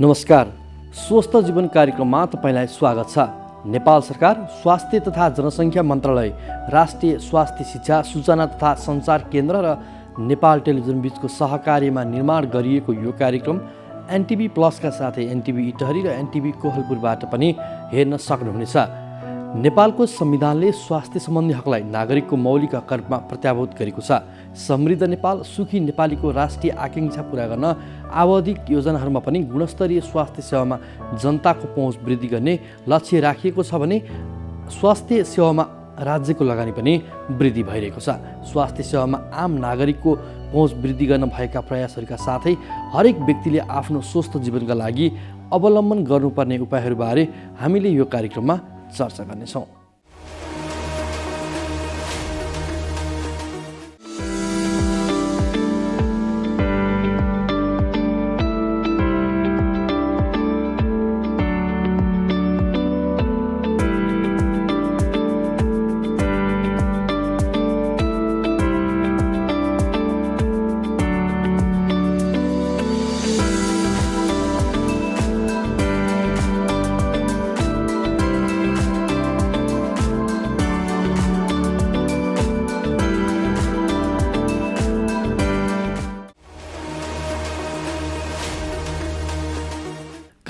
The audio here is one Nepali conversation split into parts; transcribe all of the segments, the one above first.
नमस्कार, स्वस्थ जीवन कार्यक्रममा तपाईलाई स्वागत छ। नेपाल सरकार स्वास्थ्य तथा जनसङ्ख्या मन्त्रालय, राष्ट्रिय स्वास्थ्य शिक्षा सूचना तथा सञ्चार केन्द्र र नेपाल टेलिभिजन बीचको सहकार्यमा निर्माण गरिएको यो कार्यक्रम एनटिभी प्लसका साथै एनटिभी इटहरी र एनटिभी कोहलपुरबाट पनि हेर्न सक्नुहुनेछ। नेपालको संविधानले स्वास्थ्य सम्बन्धी हकलाई नागरिकको मौलिक हकका रूपमा प्रत्याभूत गरेको छ। समृद्ध नेपाल, सुखी नेपालीको राष्ट्रिय आकांक्षा पूरा गर्न आवधिक योजनाहरूमा पनि गुणस्तरीय स्वास्थ्य सेवामा जनताको पहुँच वृद्धि गर्ने लक्ष्य राखिएको छ भने स्वास्थ्य सेवामा राज्यको लगानी पनि वृद्धि भइरहेको छ। स्वास्थ्य सेवामा आम नागरिकको पहुँच वृद्धि गर्न भएका प्रयासहरूका साथै हरेक व्यक्तिले आफ्नो स्वस्थ जीवनका लागि अवलम्बन गर्नुपर्ने उपायहरूबारे हामीले यो कार्यक्रममा चर्चा गर्नेछौँ।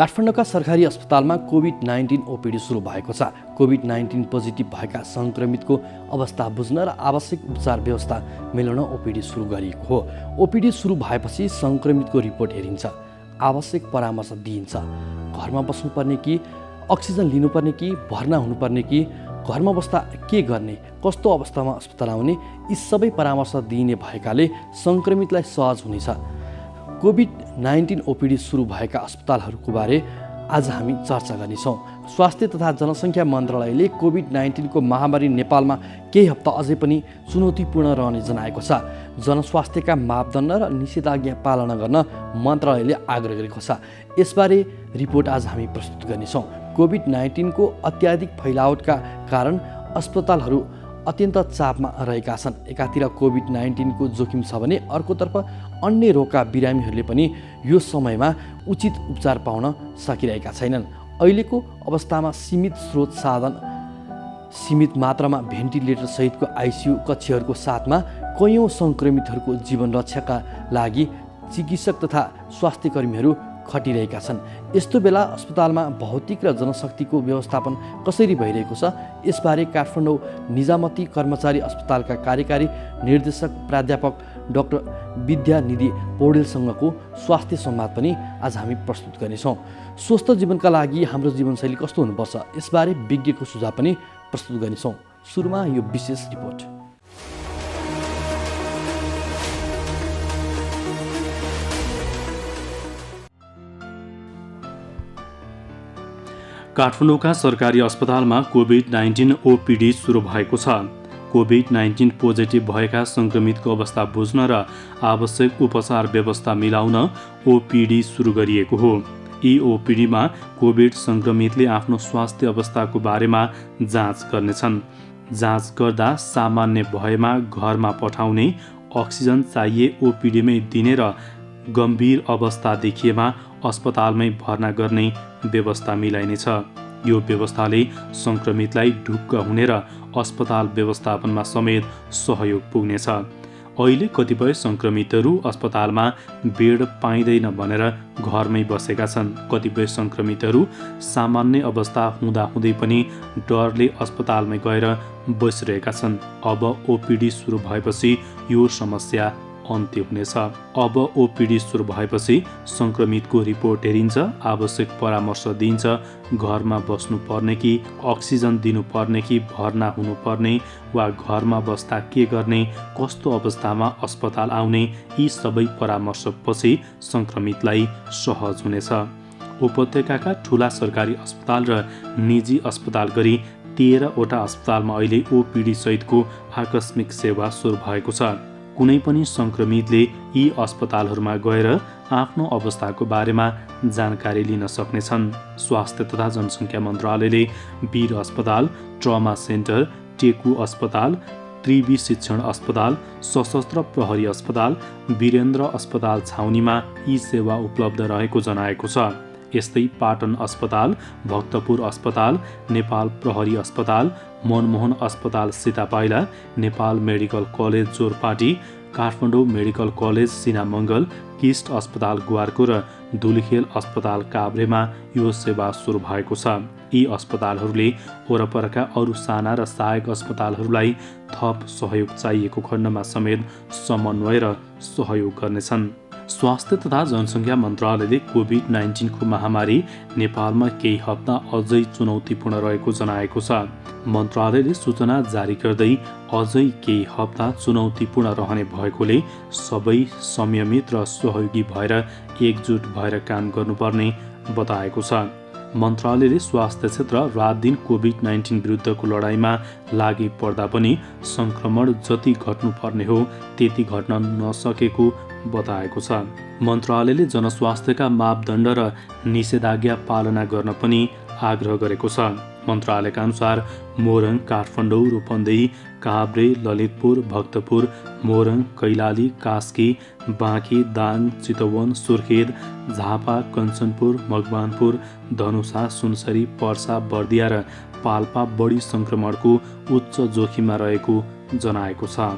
काठमाडौँका सरकारी अस्पतालमा कोभिड-19 ओपिडी सुरु भएको छ। कोभिड-19 पोजिटिभ भएका सङ्क्रमितको अवस्था बुझ्न र आवश्यक उपचार व्यवस्था मिलाउन ओपिडी सुरु गरिएको हो। ओपिडी सुरु भएपछि सङ्क्रमितको रिपोर्ट हेरिन्छ, आवश्यक परामर्श दिइन्छ। घरमा बस्नुपर्ने कि अक्सिजन लिनुपर्ने कि भर्ना हुनुपर्ने कि घरमा बस्दा के गर्ने, कस्तो अवस्थामा अस्पताल आउने, यी सबै परामर्श दिइने भएकाले सङ्क्रमितलाई सहज हुनेछ। कोभिड-19 ओपिडी सुरु भएका अस्पतालहरूको बारे आज हामी चर्चा गर्नेछौँ। स्वास्थ्य तथा जनसङ्ख्या मन्त्रालयले कोभिड-19 को महामारी नेपालमा केही हप्ता अझै पनि चुनौतीपूर्ण रहने जनाएको छ। जनस्वास्थ्यका मापदण्ड र निषेधाज्ञा पालना गर्न मन्त्रालयले आग्रह गरेको छ। यसबारे रिपोर्ट आज हामी प्रस्तुत गर्नेछौँ। कोभिड-19 को अत्याधिक फैलावटका कारण अस्पतालहरू अत्यन्त चापमा रहेका छन्। एकातिर कोभिड-19 को जोखिम छ भने अर्कोतर्फ अन्य रोगका बिरामीहरूले पनि यो समयमा उचित उपचार पाउन सकिरहेका छैनन्। अहिलेको अवस्थामा सीमित स्रोत साधन, सीमित मात्रामा भेन्टिलेटर सहितको आइसियु कक्षहरूको साथमा कयौँ सङ्क्रमितहरूको जीवन रक्षाका लागि चिकित्सक तथा स्वास्थ्य कर्मीहरू खटिरहेका छन्। यस्तो बेला अस्पतालमा भौतिक र जनशक्तिको व्यवस्थापन कसरी भइरहेको छ, यसबारे काठमाडौँ निजामती कर्मचारी अस्पतालका कार्यकारी निर्देशक प्राध्यापक डाक्टर विद्यानिधि पौडेलसँगको स्वास्थ्य संवाद पनि आज हामी प्रस्तुत गर्नेछौँ। स्वस्थ जीवनका लागि हाम्रो जीवनशैली कस्तो हुनुपर्छ, यसबारे विज्ञको सुझाव पनि प्रस्तुत गर्नेछौँ। सुरुमा यो विशेष रिपोर्ट। काठमाडौँका सरकारी अस्पतालमा कोभिड-19 ओपिडी सुरु भएको छ। कोभिड-19 पोजिटिभ भएका सङ्क्रमितको अवस्था बुझ्न र आवश्यक उपचार व्यवस्था मिलाउन ओपिडी सुरु गरिएको हो। यी ओपिडीमा कोभिड सङ्क्रमितले आफ्नो स्वास्थ्य अवस्थाको बारेमा जाँच गर्नेछन्। जाँच गर्दा सामान्य भएमा घरमा पठाउने, अक्सिजन चाहिए ओपिडीमै दिने र गम्भीर अवस्था देखिएमा अस्पतालमै भर्ना गर्ने व्यवस्था मिलाइनेछ। यो व्यवस्थाले सङ्क्रमितलाई ढुक्क हुने र अस्पताल व्यवस्थापनमा समेत सहयोग पुग्नेछ। अहिले कतिपय सङ्क्रमितहरू अस्पतालमा बेड पाइँदैन भनेर घरमै बसेका छन्। कतिपय सङ्क्रमितहरू सामान्य अवस्था हुँदाहुँदै पनि डरले अस्पतालमै गएर बसिरहेका छन्। अब ओपिडी सुरु भएपछि यो समस्या अन्त्य हुनेछ। अब ओपिडी सुरु भएपछि सङ्क्रमितको रिपोर्ट हेरिन्छ, आवश्यक परामर्श दिइन्छ। घरमा बस्नुपर्ने कि अक्सिजन दिनुपर्ने कि भर्ना हुनुपर्ने वा घरमा बस्दा के गर्ने, कस्तो अवस्थामा अस्पताल आउने, यी सबै परामर्शपछि सङ्क्रमितलाई सहज हुनेछ। उपत्यकाका ठुला सरकारी अस्पताल र निजी अस्पताल गरी 13वटा अस्पतालमा अहिले ओपिडी सहितको आकस्मिक सेवा सुरु भएको छ। कुनै पनि सङ्क्रमितले यी अस्पतालहरूमा गएर आफ्नो अवस्थाको बारेमा जानकारी लिन सक्नेछन्। स्वास्थ्य तथा जनसङ्ख्या मन्त्रालयले वीर अस्पताल, ट्रमा सेन्टर, टेकु अस्पताल, त्रिवी शिक्षण अस्पताल, सशस्त्र प्रहरी अस्पताल, वीरेन्द्र अस्पताल छाउनीमा यी सेवा उपलब्ध रहेको जनाएको छ। यस्तै पाटन अस्पताल, भक्तपुर अस्पताल, नेपाल प्रहरी अस्पताल, मनमोहन अस्पताल Sitapaila, Nepal medical college Jorpati, Kathmandu medical college Sinamangal, KIST अस्पताल गुवारको र धुलिखेल अस्पताल काभ्रेमा यो सेवा सुरु भएको छ। यी अस्पतालहरूले वरपरका अरू साना र सहायक अस्पतालहरूलाई थप सहयोग चाहिएको खण्डमा समेत समन्वय र सहयोग गर्नेछन्। स्वास्थ्य तथा जनसङ्ख्या मन्त्रालयले कोभिड-19 महामारी नेपालमा केही हप्ता अझै चुनौतीपूर्ण रहेको जनाएको छ। मन्त्रालयले सूचना जारी गर्दै अझै केही हप्ता चुनौतीपूर्ण रहने भएकोले सबै संयमित र सहयोगी भएर एकजुट भएर काम गर्नुपर्ने बताएको छ। मन्त्रालयले स्वास्थ्य क्षेत्र रात-दिन कोभिड-19 विरुद्धको लडाईँमा लागि पर्दा पनि सङ्क्रमण जति घट्नुपर्ने हो त्यति घट्न नसकेको बताएको छ। मन्त्रालयले जनस्वास्थ्यका मापदण्ड र निषेधाज्ञा पालना गर्न पनि आग्रह गरेको छ। मन्त्रालयका अनुसार मोरङ, काठमाडौँ, रूपन्देही, काभ्रे, ललितपुर, भक्तपुर, मोरङ, कैलाली, कास्की, बाँकी, दाङ, चितवन, सुर्खेत, झापा, कञ्चनपुर, मकवानपुर, धनुषा, सुनसरी, पर्सा, बर्दिया र पाल्पा बढी सङ्क्रमणको उच्च जोखिममा रहेको जनाएको छ।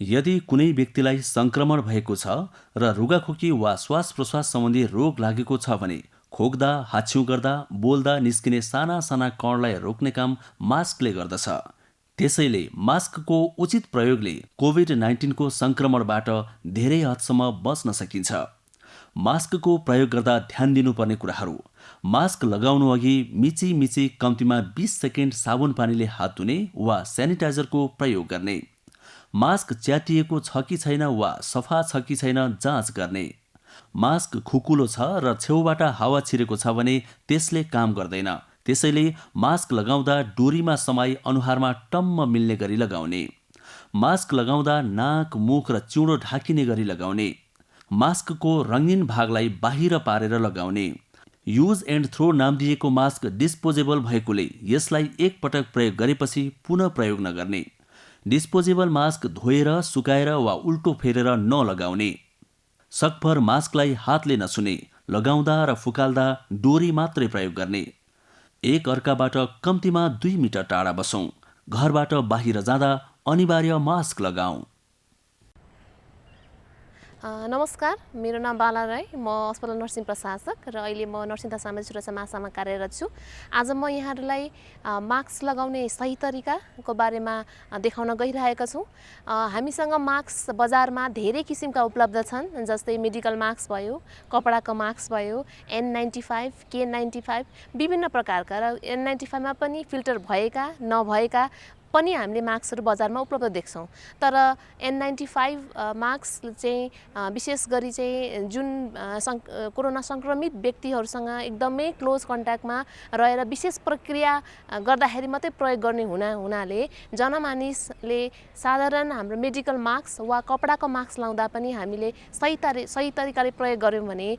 यदि कुनै व्यक्तिलाई सङ्क्रमण भएको छ र रुगाखोकी वा श्वास प्रश्वास सम्बन्धी रोग लागेको छ भने खोक्दा, हाच्छिउँ गर्दा, बोल्दा निस्किने साना साना कणलाई रोक्ने काम मास्कले गर्दछ। त्यसैले मास्कको उचित प्रयोगले कोभिड-19 को सङ्क्रमणबाट धेरै हदसम्म बच्न सकिन्छ। मास्कको प्रयोग गर्दा ध्यान दिनुपर्ने कुराहरू: मास्क लगाउनु अघि मिची कम्तीमा 20 सेकेन्ड साबुन पानीले हात धुने वा सेनिटाइजरको प्रयोग गर्ने। मास्क च्यातिएको छ कि छैन वा सफा छ कि छैन जाँच गर्ने। मास्क खुकुलो छ र छेउबाट हावा छिरेको छ भने त्यसले काम गर्दैन। त्यसैले मास्क लगाउँदा डोरीमा समाई अनुहारमा टम्म मिल्ने गरी लगाउने। मास्क लगाउँदा नाक, मुख र चिउँडो ढाकिने गरी लगाउने। मास्कको रङ्गीन भागलाई बाहिर पारेर लगाउने। युज एन्ड थ्रो नाम दिएको मास्क डिस्पोजेबल भएकोले यसलाई एक पटक प्रयोग गरेपछि पुनः प्रयोग नगर्ने। डिस्पोजेबल मास्क धोएर, सुकाएर वा उल्टो फेरेर नलगाउने। सकभर मास्कलाई हातले नछुने। लगाउँदा र फुकाल्दा डोरी मात्रै प्रयोग गर्ने। एक अर्काबाट कम्तीमा 2 मिटर टाढा बसौँ। घरबाट बाहिर जाँदा अनिवार्य मास्क लगाऊ। नमस्कार, मेरो नाम बाला राई, म अस्पताल नर्सिङ प्रशासक र अहिले म नर्सिङ तथा सामाजिक सुरक्षा महाशाखामा कार्यरत छु। आज म यहाँहरूलाई मास्क लगाउने सही तरिकाको बारेमा देखाउन गइरहेका छौँ। हामीसँग मास्क बजारमा धेरै किसिमका उपलब्ध छन्, जस्तै मेडिकल मास्क भयो, कपडाको मास्क भयो, N95, K95, विभिन्न प्रकारका, र N95 मा पनि फिल्टर भएका नभएका पनि हामीले मास्कहरू बजारमा उपलब्ध देख्छौँ। तर N95 मास्क चाहिँ विशेष गरी चाहिँ जुन कोरोना सङ्क्रमित व्यक्तिहरूसँग एकदमै क्लोज कन्ट्याक्टमा रहेर विशेष प्रक्रिया गर्दाखेरि मात्रै प्रयोग गर्ने हुनाले जनमानिसले साधारण हाम्रो मेडिकल मास्क वा कपडाको मास्क लाउँदा पनि हामीले सही तरिकाले प्रयोग गऱ्यौँ भने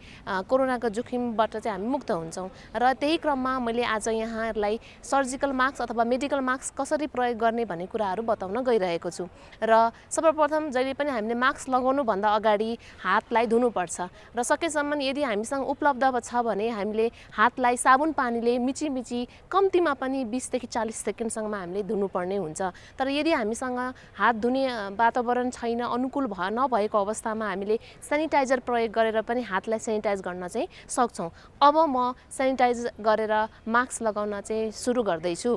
कोरोनाको जोखिमबाट चाहिँ हामी मुक्त हुन्छौँ। र त्यही क्रममा मैले आज यहाँहरूलाई सर्जिकल मास्क अथवा मेडिकल मास्क कसरी प्रयोग गर्ने भन्ने कुराहरू बताउन गइरहेको छु। र सर्वप्रथम जहिले पनि हामीले मास्क लगाउनुभन्दा अगाडि हातलाई धुनुपर्छ र सकेसम्म यदि हामीसँग उपलब्ध छ भने हामीले हातलाई साबुन पानीले मिची कम्तीमा पनि 20 देखि 40 सेकेन्डसम्म हामीले धुनुपर्ने हुन्छ। तर यदि हामीसँग हात धुने वातावरण छैन, अनुकूल नभएको अवस्थामा हामीले सेनिटाइजर प्रयोग गरेर पनि हातलाई सेनिटाइज गर्न चाहिँ सक्छौँ। अब म सेनिटाइज गरेर मास्क लगाउन चाहिँ सुरु गर्दैछु।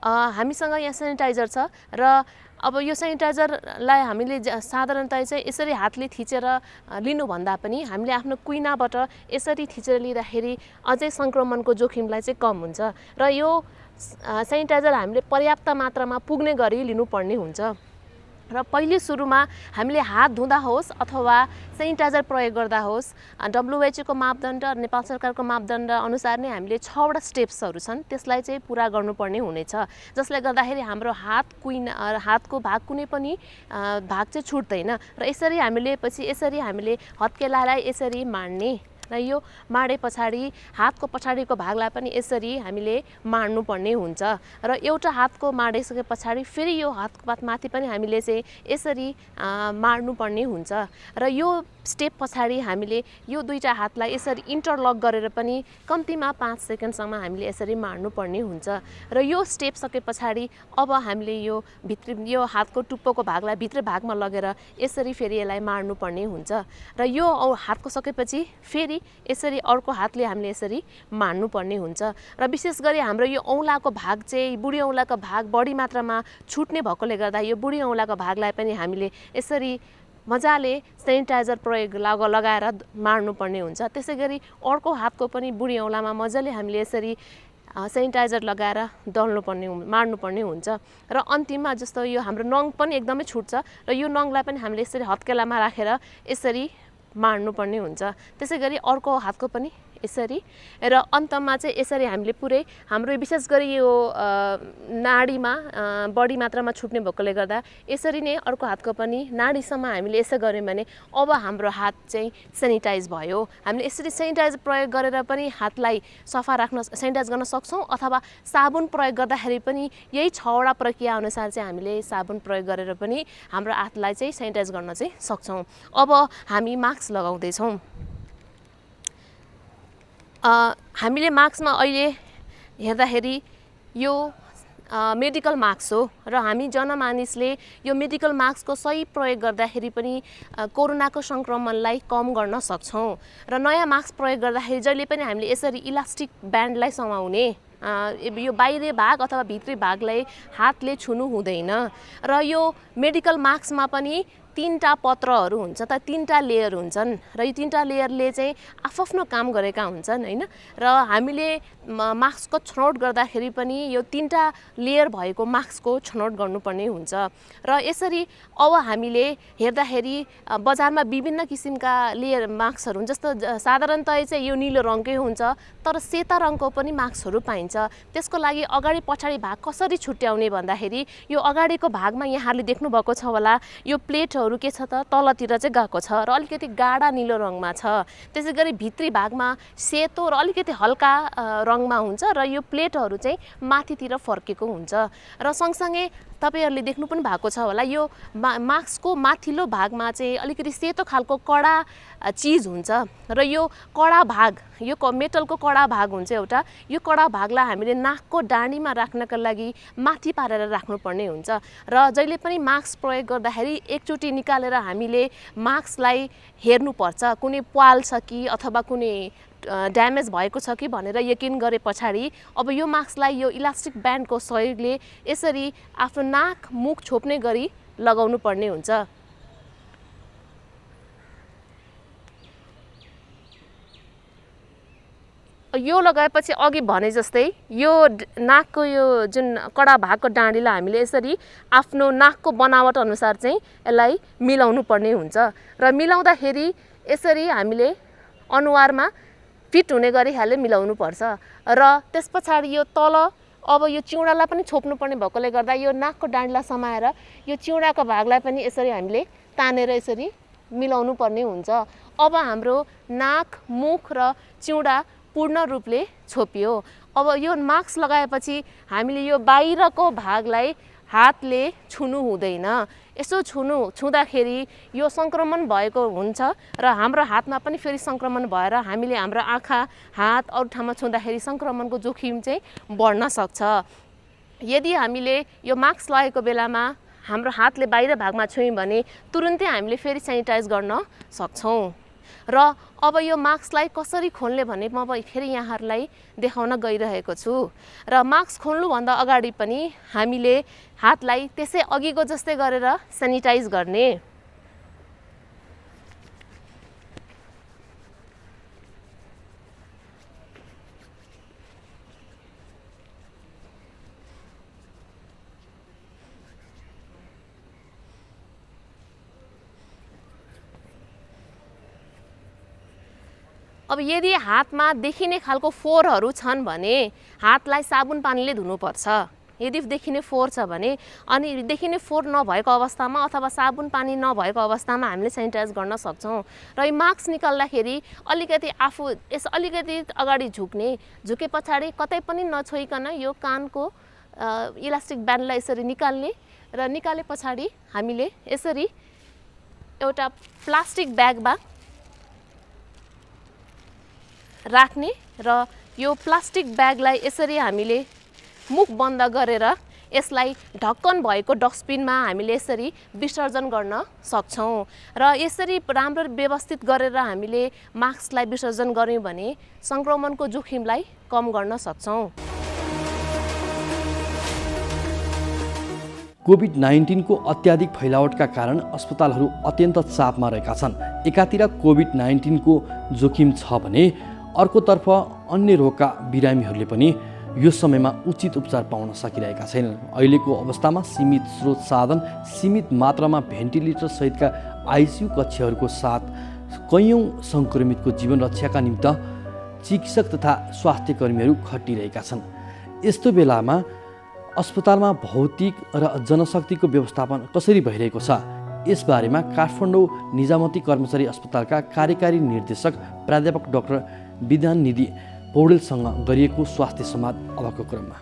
हामीसँग यहाँ सेनिटाइजर छ र अब यो सेनिटाइजरलाई हामीले साधारणतया चाहिँ यसरी हातले थिचेर लिनुभन्दा पनि हामीले आफ्नो कुइनाबाट यसरी थिचेर लिँदाखेरि अझै सङ्क्रमणको जोखिमलाई चाहिँ कम हुन्छ र यो सेनिटाइजर हामीले पर्याप्त मात्रामा पुग्ने गरी लिनुपर्ने हुन्छ। र पहिले सुरुमा हामीले हात धुँदा होस् अथवा सेनिटाइजर प्रयोग गर्दा होस् WHO को मापदण्ड र नेपाल सरकारको मापदण्ड अनुसार नै हामीले 6वटा स्टेप्सहरू छन्, त्यसलाई चाहिँ पुरा गर्नुपर्ने हुनेछ, जसले गर्दाखेरि हाम्रो हातको भाग कुनै पनि भाग चाहिँ छुट्दैन। र यसरी हामीले हत्केलालाई यसरी माड्ने र यो माडे पछाडि हातको पछाडिको भागलाई पनि यसरी हामीले माड्नुपर्ने हुन्छ र एउटा हातको माडिसके पछाडि फेरि यो हातको माथि पनि हामीले चाहिँ यसरी माड्नुपर्ने हुन्छ र यो स्टेप पछाडि हामीले यो दुईटा हातलाई यसरी इन्टरलक गरेर पनि कम्तीमा 5 सेकेन्डसम्म हामीले यसरी माड्नुपर्ने हुन्छ र यो स्टेप सके पछाडि अब हामीले यो हातको टुप्पोको भागलाई भित्र भागमा लगेर यसरी फेरि यसलाई माड्नुपर्ने हुन्छ र यो हातको सकेपछि फेरि यसरी अर्को हातले हामीले यसरी माड्नुपर्ने हुन्छ र विशेष गरी हाम्रो यो औँलाको भाग चाहिँ बुढी औँलाको भाग बढी मात्रामा छुट्ने भएकोले गर्दा यो बुढी औँलाको भागलाई पनि हामीले यसरी मजाले सेनिटाइजर प्रयोग लगाएर माड्नुपर्ने हुन्छ। त्यसै गरी अर्को हातको पनि बुढी औँलामा मजाले हामीले यसरी सेनिटाइजर लगाएर माड्नुपर्ने हुन्छ र अन्तिममा जस्तो यो हाम्रो नङ पनि एकदमै छुट्छ र यो नङलाई पनि हामीले यसरी हत्केलामा राखेर यसरी माड्नुपर्ने हुन्छ। त्यसै गरी अर्को हातको पनि यसरी र अन्तमा चाहिँ यसरी हामीले पुरै हाम्रो विशेष गरी यो नाडीमा बढी मात्रामा छुट्ने भएकोले गर्दा यसरी नै अर्को हातको पनि नाडीसम्म हामीले यसो गऱ्यौँ भने अब हाम्रो हात चाहिँ सेनिटाइज भयो। हामीले यसरी सेनिटाइज प्रयोग गरेर पनि हातलाई सफा सेनिटाइज गर्न सक्छौँ अथवा साबुन प्रयोग गर्दाखेरि पनि यही 6वटा प्रक्रिया अनुसार चाहिँ हामीले साबुन प्रयोग गरेर पनि हाम्रो हातलाई चाहिँ सेनिटाइज गर्न चाहिँ सक्छौँ। अब हामी मास्क लगाउँदैछौँ। हामीले मास्कमा अहिले हेर्दाखेरि यो मेडिकल मास्क हो र हामी जनमानिसले यो मेडिकल मास्कको सही प्रयोग गर्दाखेरि पनि कोरोनाको सङ्क्रमणलाई कम गर्न सक्छौँ र नयाँ मास्क प्रयोग गर्दाखेरि जहिले पनि हामीले यसरी इलास्टिक ब्यान्डलाई समाउने यो बाहिरी भाग अथवा भित्री भागलाई हातले छुनु हुँदैन र यो मेडिकल मास्कमा पनि 3टा पत्रहरू हुन्छ त 3टा लेयर हुन्छन् र यो 3टा लेयरले चाहिँ आफ्नो काम गरेका हुन्छन् हैन र हामीले मास्कको छनौट गर्दाखेरि पनि यो 3टा लेयर भएको मास्कको छनौट गर्नुपर्ने हुन्छ र यसरी अब हामीले हेर्दाखेरि बजारमा विभिन्न किसिमका लेयर मास्कहरू हुन्छ। जस्तो साधारणतया चाहिँ यो नीलो रङकै हुन्छ तर सेता रङको पनि मास्कहरू पाइन्छ। त्यसको लागि अगाडि पछाडि भाग कसरी छुट्याउने भन्दाखेरि यो अगाडिको भागमा यहाँले देख्नु भएको छ होला यो प्लेटहरू के छ त तलतिर चाहिँ गएको छ र अलिकति गाढा नीलो रङमा छ। त्यसै गरी भित्री भागमा सेतो र अलिकति हल्का रङमा हुन्छ र यो प्लेटहरू चाहिँ माथितिर फर्केको हुन्छ र सँगसँगै तपाईहरुले देख्नु पनि भएको छ होला यो मास्कको माथिल्लो भागमा चाहिँ अलिकति सेतो खालको कडा चीज हुन्छ र यो कडा भाग यो मेटलको कडा भाग हुन्छ एउटा। यो कडा भागलाई हामीले नाकको डाँडीमा राख्नका लागि माथि पारेर राख्नुपर्ने हुन्छ र जहिले पनि मास्क प्रयोग गर्दाखेरि एकचोटि निकालेर हामीले मास्कलाई हेर्नुपर्छ कुनै प्वाल छ कि अथवा कुनै ड्यामेज भएको छ कि भनेर यकिन गरे पछाडि अब यो मास्कलाई यो इलास्टिक ब्यान्डको सहयोगले यसरी आफ्नो नाक मुख छोप्ने गरी लगाउनु पर्ने हुन्छ। यो लगाएपछि अघि भने जस्तै यो नाकको यो जुन कडा भागको डाँडीलाई हामीले यसरी आफ्नो नाकको बनावट अनुसार चाहिँ यसलाई मिलाउनु पर्ने हुन्छ र मिलाउँदाखेरि यसरी हामीले अनुहारमा फिट हुने गरी हाले मिलाउनु पर्छ र त्यसपछि यो तल अब यो चिउडालाई पनि छोप्नु पर्ने भएकोले गर्दा यो नाकको डाँडीलाई समाएर यो चिउडाको भागलाई पनि यसरी हामीले तानेर यसरी मिलाउनु पर्ने हुन्छ। अब हाम्रो नाक मुख र चिउडा पूर्ण रूपले छोपियो। अब यो मास्क लगाएपछि हामीले यो बाहिरको भागलाई हातले छुनु हुँदैन। यसो छुँदाखेरि यो संक्रमण भएको हुन्छ र हाम्रो हातमा पनि फेरि संक्रमण भएर हामीले हाम्रो आँखा हात अरू ठाउँमा छुँदाखेरि संक्रमणको जोखिम चाहिँ बढ्न सक्छ। यदि हामीले यो मास्क लगाएको बेलामा हाम्रो हातले बाहिर भागमा छुयौं भने तुरुन्तै हामीले फेरि सेनिटाइज गर्न सक्छौं र अब यो मास्कलाई कसरी खोल्ने भने म फेरि यहाँहरूलाई देखाउन गइरहेको छु र मास्क खोल्नुभन्दा अगाडि पनि हामीले हातलाई त्यसै अघिको जस्तै गरेर सेनिटाइज गर्ने। अब यदि हातमा देखिने खालको फोहोरहरू छन् भने हातलाई साबुन पानीले धुनुपर्छ। यदि देखिने फोहोर छ भने अनि देखिने फोहोर नभएको अवस्थामा अथवा साबुन पानी नभएको अवस्थामा हामीले सेनिटाइज गर्न सक्छौँ। र यो मास्क निकाल्दाखेरि अलिकति आफू अलिकति अगाडि झुके पछाडि कतै पनि नछोइकन यो कानको इलास्टिक ब्यान्डलाई यसरी निकाल्ने र निकाले पछाडि हामीले यसरी एउटा प्लास्टिक ब्यागमा राख्ने र यो प्लास्टिक ब्यागलाई यसरी हामीले मुख बन्द गरेर यसलाई ढक्कन भएको डस्टबिनमा हामीले यसरी विसर्जन गर्न सक्छौँ। र यसरी राम्रो व्यवस्थित गरेर हामीले मास्कलाई विसर्जन गर्यौँ भने सङ्क्रमणको जोखिमलाई कम गर्न सक्छौँ। कोभिड-19 को अत्याधिक फैलावटका कारण अस्पतालहरू अत्यन्त चापमा रहेका छन्। एकातिर कोभिड-19 को जोखिम छ भने अर्कोतर्फ अन्य रोगका बिरामीहरूले पनि यो समयमा उचित उपचार पाउन सकिरहेका छैनन्। अहिलेको अवस्थामा सीमित स्रोत साधन, सीमित मात्रामा भेन्टिलेटर सहितका आइसियु कक्षहरूको साथ कैयौँ सङ्क्रमितको जीवन रक्षाका निमित्त चिकित्सक तथा स्वास्थ्य कर्मीहरू खटिरहेका छन्। यस्तो बेलामा अस्पतालमा भौतिक र जनशक्तिको व्यवस्थापन कसरी भइरहेको छ, यसबारेमा काठमाडौँ निजामती कर्मचारी अस्पतालका कार्यकारी निर्देशक प्राध्यापक डाक्टर विधाननिधि पौडेलसँग गरिएको स्वास्थ्य संवाद अबको क्रममा।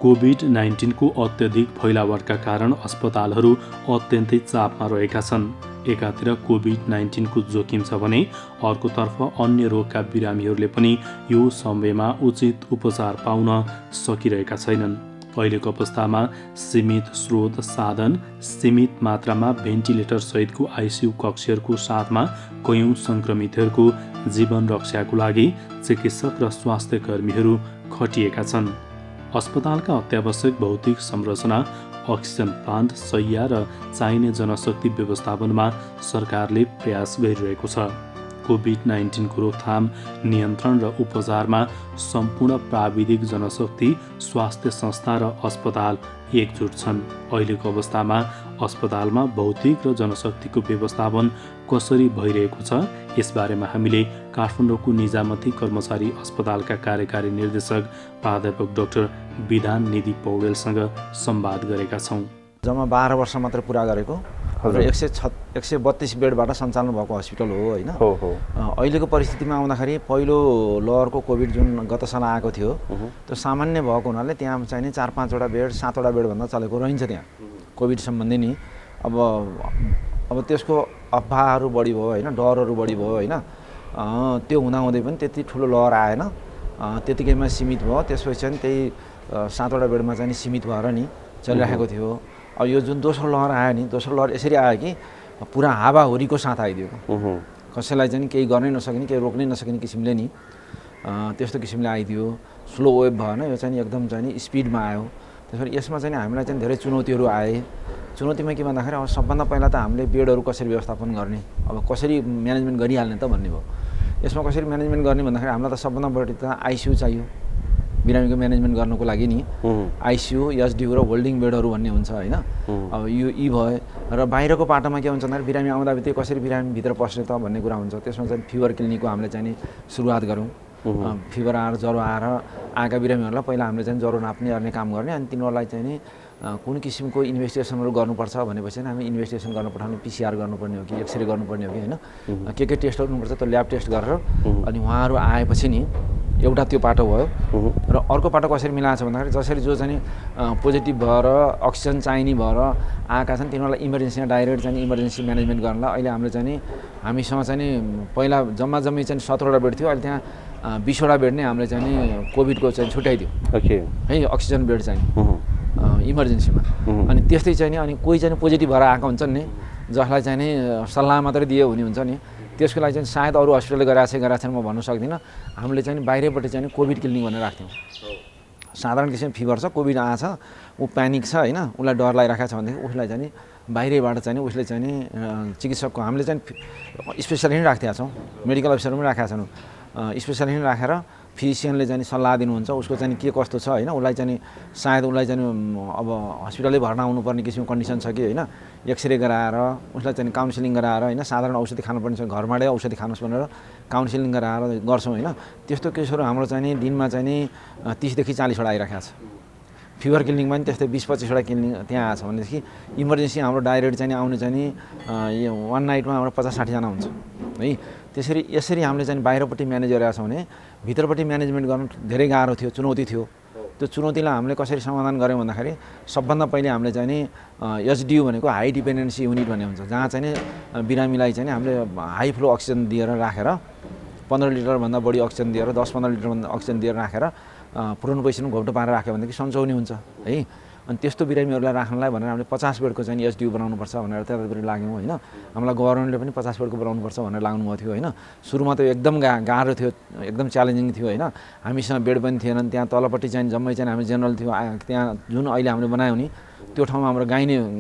कोभिड-19 को अत्यधिक फैलावटका कारण अस्पतालहरू अत्यन्तै चापमा रहेका छन्। एकातिर कोभिड-19 को जोखिम छ भने अर्कोतर्फ अन्य रोगका बिरामीहरूले पनि यो समयमा उचित उपचार पाउन सकिरहेका छैनन्। अहिलेको अवस्थामा सीमित स्रोत साधन, सीमित मात्रामा भेन्टिलेटर सहितको आइसियु कक्षहरूको साथमा कैयौँ सङ्क्रमितहरूको जीवन रक्षाको लागि चिकित्सक र स्वास्थ्य कर्मीहरू खटिएका छन्। अस्पतालका अत्यावश्यक भौतिक संरचना, अक्सिजन प्लान्ट, शैय्या र चाहिने जनशक्ति व्यवस्थापनमा सरकारले प्रयास गरिरहेको छ। कोभिड-19 को रोकथाम, नियन्त्रण र उपचारमा सम्पूर्ण प्राविधिक जनशक्ति, स्वास्थ्य संस्था र अस्पताल एकजुट छन्। अहिलेको अवस्थामा अस्पतालमा भौतिक र जनशक्तिको व्यवस्थापन कसरी भइरहेको छ, यसबारेमा हामीले काठमाडौँको निजामती कर्मचारी अस्पतालका कार्यकारी निर्देशक प्राध्यापक डाक्टर विधाननिधि पौडेलसँग संवाद गरेका छौँ। जम्मा 12 वर्ष मात्र पुरा गरेको र 132 बेडबाट सञ्चालन भएको हस्पिटल हो होइन। अहिलेको परिस्थितिमा आउँदाखेरि पहिलो लहरको कोभिड जुन गत साल आएको थियो त्यो सामान्य भएको हुनाले त्यहाँ चाहिँ नि 4-5वटा बेड 7वटा बेडभन्दा चलेको रहन्छ त्यहाँ कोभिड सम्बन्धी नि। अब त्यसको अफवाहहरू बढी भयो होइन, डरहरू बढी भयो होइन। त्यो हुँदाहुँदै पनि त्यति ठुलो लहर आएन, त्यतिकैमा सीमित भयो। त्यसपछि चाहिँ त्यही 7वटा बेडमा चाहिँ सीमित भएर नि चलिरहेको थियो। अब यो जुन दोस्रो लहर आयो नि, दोस्रो लहर यसरी आयो कि पुरा हावाहुरीको साथ आइदियो। कसैलाई चाहिँ केही गर्नै नसकिने, केही रोक्नै नसकिने किसिमले नि त्यस्तो किसिमले आइदियो। स्लो वेभ भएन, यो चाहिँ एकदम चाहिँ स्पिडमा आयो। त्यसरी यसमा चाहिँ हामीलाई चाहिँ धेरै चुनौतीहरू आए। चुनौतीमा के भन्दाखेरि अब सबभन्दा पहिला त हामीले बेडहरू कसरी व्यवस्थापन गर्ने, अब कसरी म्यानेजमेन्ट गरिहाल्ने त भन्ने भयो। यसमा कसरी म्यानेजमेन्ट गर्ने भन्दाखेरि हामीलाई त सबभन्दा बढी त आइसियु चाहियो बिरामीको म्यानेजमेन्ट गर्नको लागि नि। आइसियु, एसडियु र होल्डिङ बेडहरू भन्ने हुन्छ होइन। अब यो यी भयो र बाहिरको पाटोमा के हुन्छ भन्दाखेरि बिरामी आउँदा बित्तिकै कसरी बिरामी भित्र पस्ने त भन्ने कुरा हुन्छ। त्यसमा चाहिँ फिभर क्लिनिकको हामीले चाहिँ सुरुवात गरौँ। फिभर आएर ज्वरो आएर आएका बिरामीहरूलाई पहिला हामीले चाहिँ ज्वरो नाप्ने गर्ने काम गर्ने, अनि तिनीहरूलाई चाहिँ नि कुन किसिमको इन्भेस्टिगेसनहरू गर्नुपर्छ भनेपछि हामी इन्भेस्टिगेसन गर्न पठाउने, पिसिआर गर्नुपर्ने हो कि एक्सरे गर्नुपर्ने हो कि होइन, के टेस्ट गर्नुपर्छ त्यो ल्याब टेस्ट गरेर अनि उहाँहरू आएपछि नि एउटा त्यो पाटो भयो। र अर्को पाटो कसरी मिलाएको छ भन्दाखेरि जसरी जो चाहिँ पोजिटिभ भएर अक्सिजन चाहिने भएर आएका छन् तिनीहरूलाई इमर्जेन्सीमा डाइरेक्ट चाहिँ इमर्जेन्सी म्यानेजमेन्ट गर्नलाई अहिले हामीले चाहिँ हामीसँग चाहिँ पहिला जम्मै चाहिँ 17वटा बेड थियो, अहिले त्यहाँ 20वटा बेड नै हामीले चाहिँ कोभिडको चाहिँ छुट्याइदियो है, अक्सिजन बेड चाहिँ इमर्जेन्सीमा। अनि त्यस्तै चाहिँ अनि कोही चाहिँ पोजिटिभ भएर आएको हुन्छन् नि, जसलाई चाहिँ सल्लाह मात्रै दिए हुने हुन्छ नि, त्यसको लागि चाहिँ सायद अरू हस्पिटलले गराएको छैन म भन्नु सक्दिनँ। हामीले चाहिँ बाहिरपट्टि चाहिँ कोभिड क्लिनिक भनेर राख्थ्यौँ। साधारण किसिमको फिभर छ, कोभिड आएछ, ऊ प्यानिक छ होइन, उसलाई डर लागिरहेको छ भनेदेखि उसलाई चाहिँ बाहिरबाट चाहिँ उसले चाहिँ चिकित्सकको हामीले चाहिँ स्पेसलिस्ट राखेका छौँ, मेडिकल अफिसर पनि राखेका छौँ। स्पेसलिस्ट राखेर फिजिसियनले चाहिँ सल्लाह दिनुहुन्छ उसको चाहिँ के कस्तो छ होइन, उसलाई चाहिँ सायद उसलाई चाहिँ अब हस्पिटलै भर्ना हुनुपर्ने किसिमको कन्डिसन छ कि होइन, एक्सरे गराएर उसलाई चाहिँ काउन्सिलिङ गराएर होइन, साधारण औषधि खानुपर्ने छ घरबाटै औषधि खानुहोस् भनेर काउन्सिलिङ गराएर गर्छौँ होइन। त्यस्तो केसहरू हाम्रो चाहिँ नि दिनमा चाहिँ नि 30 देखि 40 वटा आइराखेको छ। फिभर क्लिनिकमा पनि त्यस्तै 20-25 वटा क्लिनिक त्यहाँ आएको छ भनेदेखि इमर्जेन्सी हाम्रो डाइरेक्ट चाहिँ आउने चाहिँ नि यो वान नाइटमा हाम्रो 50-60 जना हुन्छ है। यसरी हामीले चाहिँ बाहिरपट्टि म्यानेज गरेका छौँ भने भित्रपट्टि म्यानेजमेन्ट गर्नु धेरै गाह्रो थियो, चुनौती थियो। त्यो चुनौतीलाई हामीले कसरी समाधान गऱ्यौँ भन्दाखेरि सबभन्दा पहिले हामीले चाहिँ नि एचडियू भनेको हाई डिपेन्डेन्सी युनिट भन्ने हुन्छ, जहाँ चाहिँ नि बिरामीलाई चाहिँ हामीले हाई फ्लो अक्सिजन दिएर राखेर 15 लिटरभन्दा बढी अक्सिजन दिएर 10-15 लिटरभन्दा अक्सिजन दिएर राखेर पुरानो पैसा घोप्टो पारेर राख्यो भनेदेखि सन्चौनी हुन्छ है। अनि त्यस्तो बिरामीहरूलाई राख्नलाई भनेर हामीले 50 बेडको चाहिँ एचडियू बनाउनुपर्छ भनेर त्यतातिर लाग्यौँ होइन। हामीलाई गभर्नमेन्टले पनि 50 बेडको बनाउनुपर्छ भनेर लाग्नुभएको थियो होइन। सुरुमा त एकदम गाह्रो थियो, एकदम च्यालेन्जिङ थियो होइन। हामीसँग बेड पनि थिएनन्, त्यहाँ तलपट्टि चाहिँ जम्मै चाहिँ हामी जेनरल थियो, त्यहाँ जुन अहिले हामीले बनायौँ नि त्यो ठाउँमा हाम्रो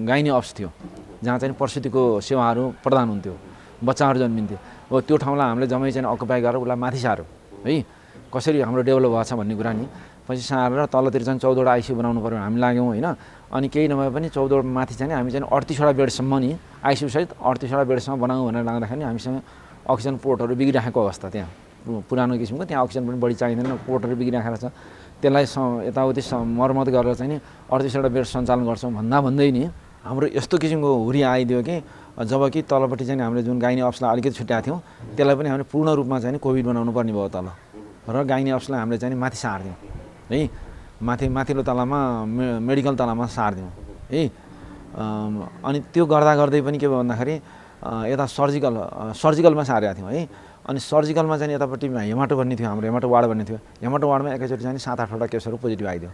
गाइने अप्स थियो, जहाँ चाहिँ प्रसुतिको सेवाहरू प्रदान हुन्थ्यो, बच्चाहरू जन्मिन्थ्यो। हो त्यो ठाउँलाई हामीले जम्मै चाहिँ अकुपाई गरेर उसलाई माथि सार्यो है। कसरी हाम्रो डेभलप भएको छ भन्ने कुरा नि पछि सारेर तलतिर चाहिँ 14 वटा आइसियू बनाउनु पर्यो हामी लाग्यौँ होइन। अनि केही नभए पनि 14 माथि चाहिँ हामी चाहिँ 38 वटा बेडसम्म नि आइसियू सहित 38 वटा बेडसम्म बनाऊँ भनेर लाग्दाखेरि हामीसँग अक्सिजन पोर्टहरू बिग्रिराखेको अवस्था, त्यहाँ पुरानो किसिमको त्यहाँ अक्सिजन पनि बढी चाहिँदैन, पोर्टहरू बिग्रिराखेको छ। त्यसलाई यताउति मर्मत गरेर चाहिँ नि 38 वटा बेड सञ्चालन गर्छौँ भन्दै नि हाम्रो यस्तो किसिमको हुरी आइदियो कि जबकि तलपट्टि चाहिँ हामीले जुन गाइने अप्सलाई अलिकति छुट्याएको थियौँ त्यसलाई पनि हामीले पूर्ण रूपमा चाहिँ कोभिड बनाउनु पर्ने भयो तल, र गाइने अप्सलाई हामीले चाहिँ माथि सार्दियौँ है। माथिल्लो तलामा मेडिकल तलामा सार्दियौँ है। अनि त्यो गर्दै पनि के भयो भन्दाखेरि यता सर्जिकलमा सारेका थियौँ है। अनि सर्जिकलमा चाहिँ यतापट्टि हेमाटो भन्ने थियो, हाम्रो हेमाटो वार्ड भन्ने थियो। हेमाटो वार्डमा एकैचोटि चाहिँ 7-8 वटा केसहरू पोजिटिभ आइदियो,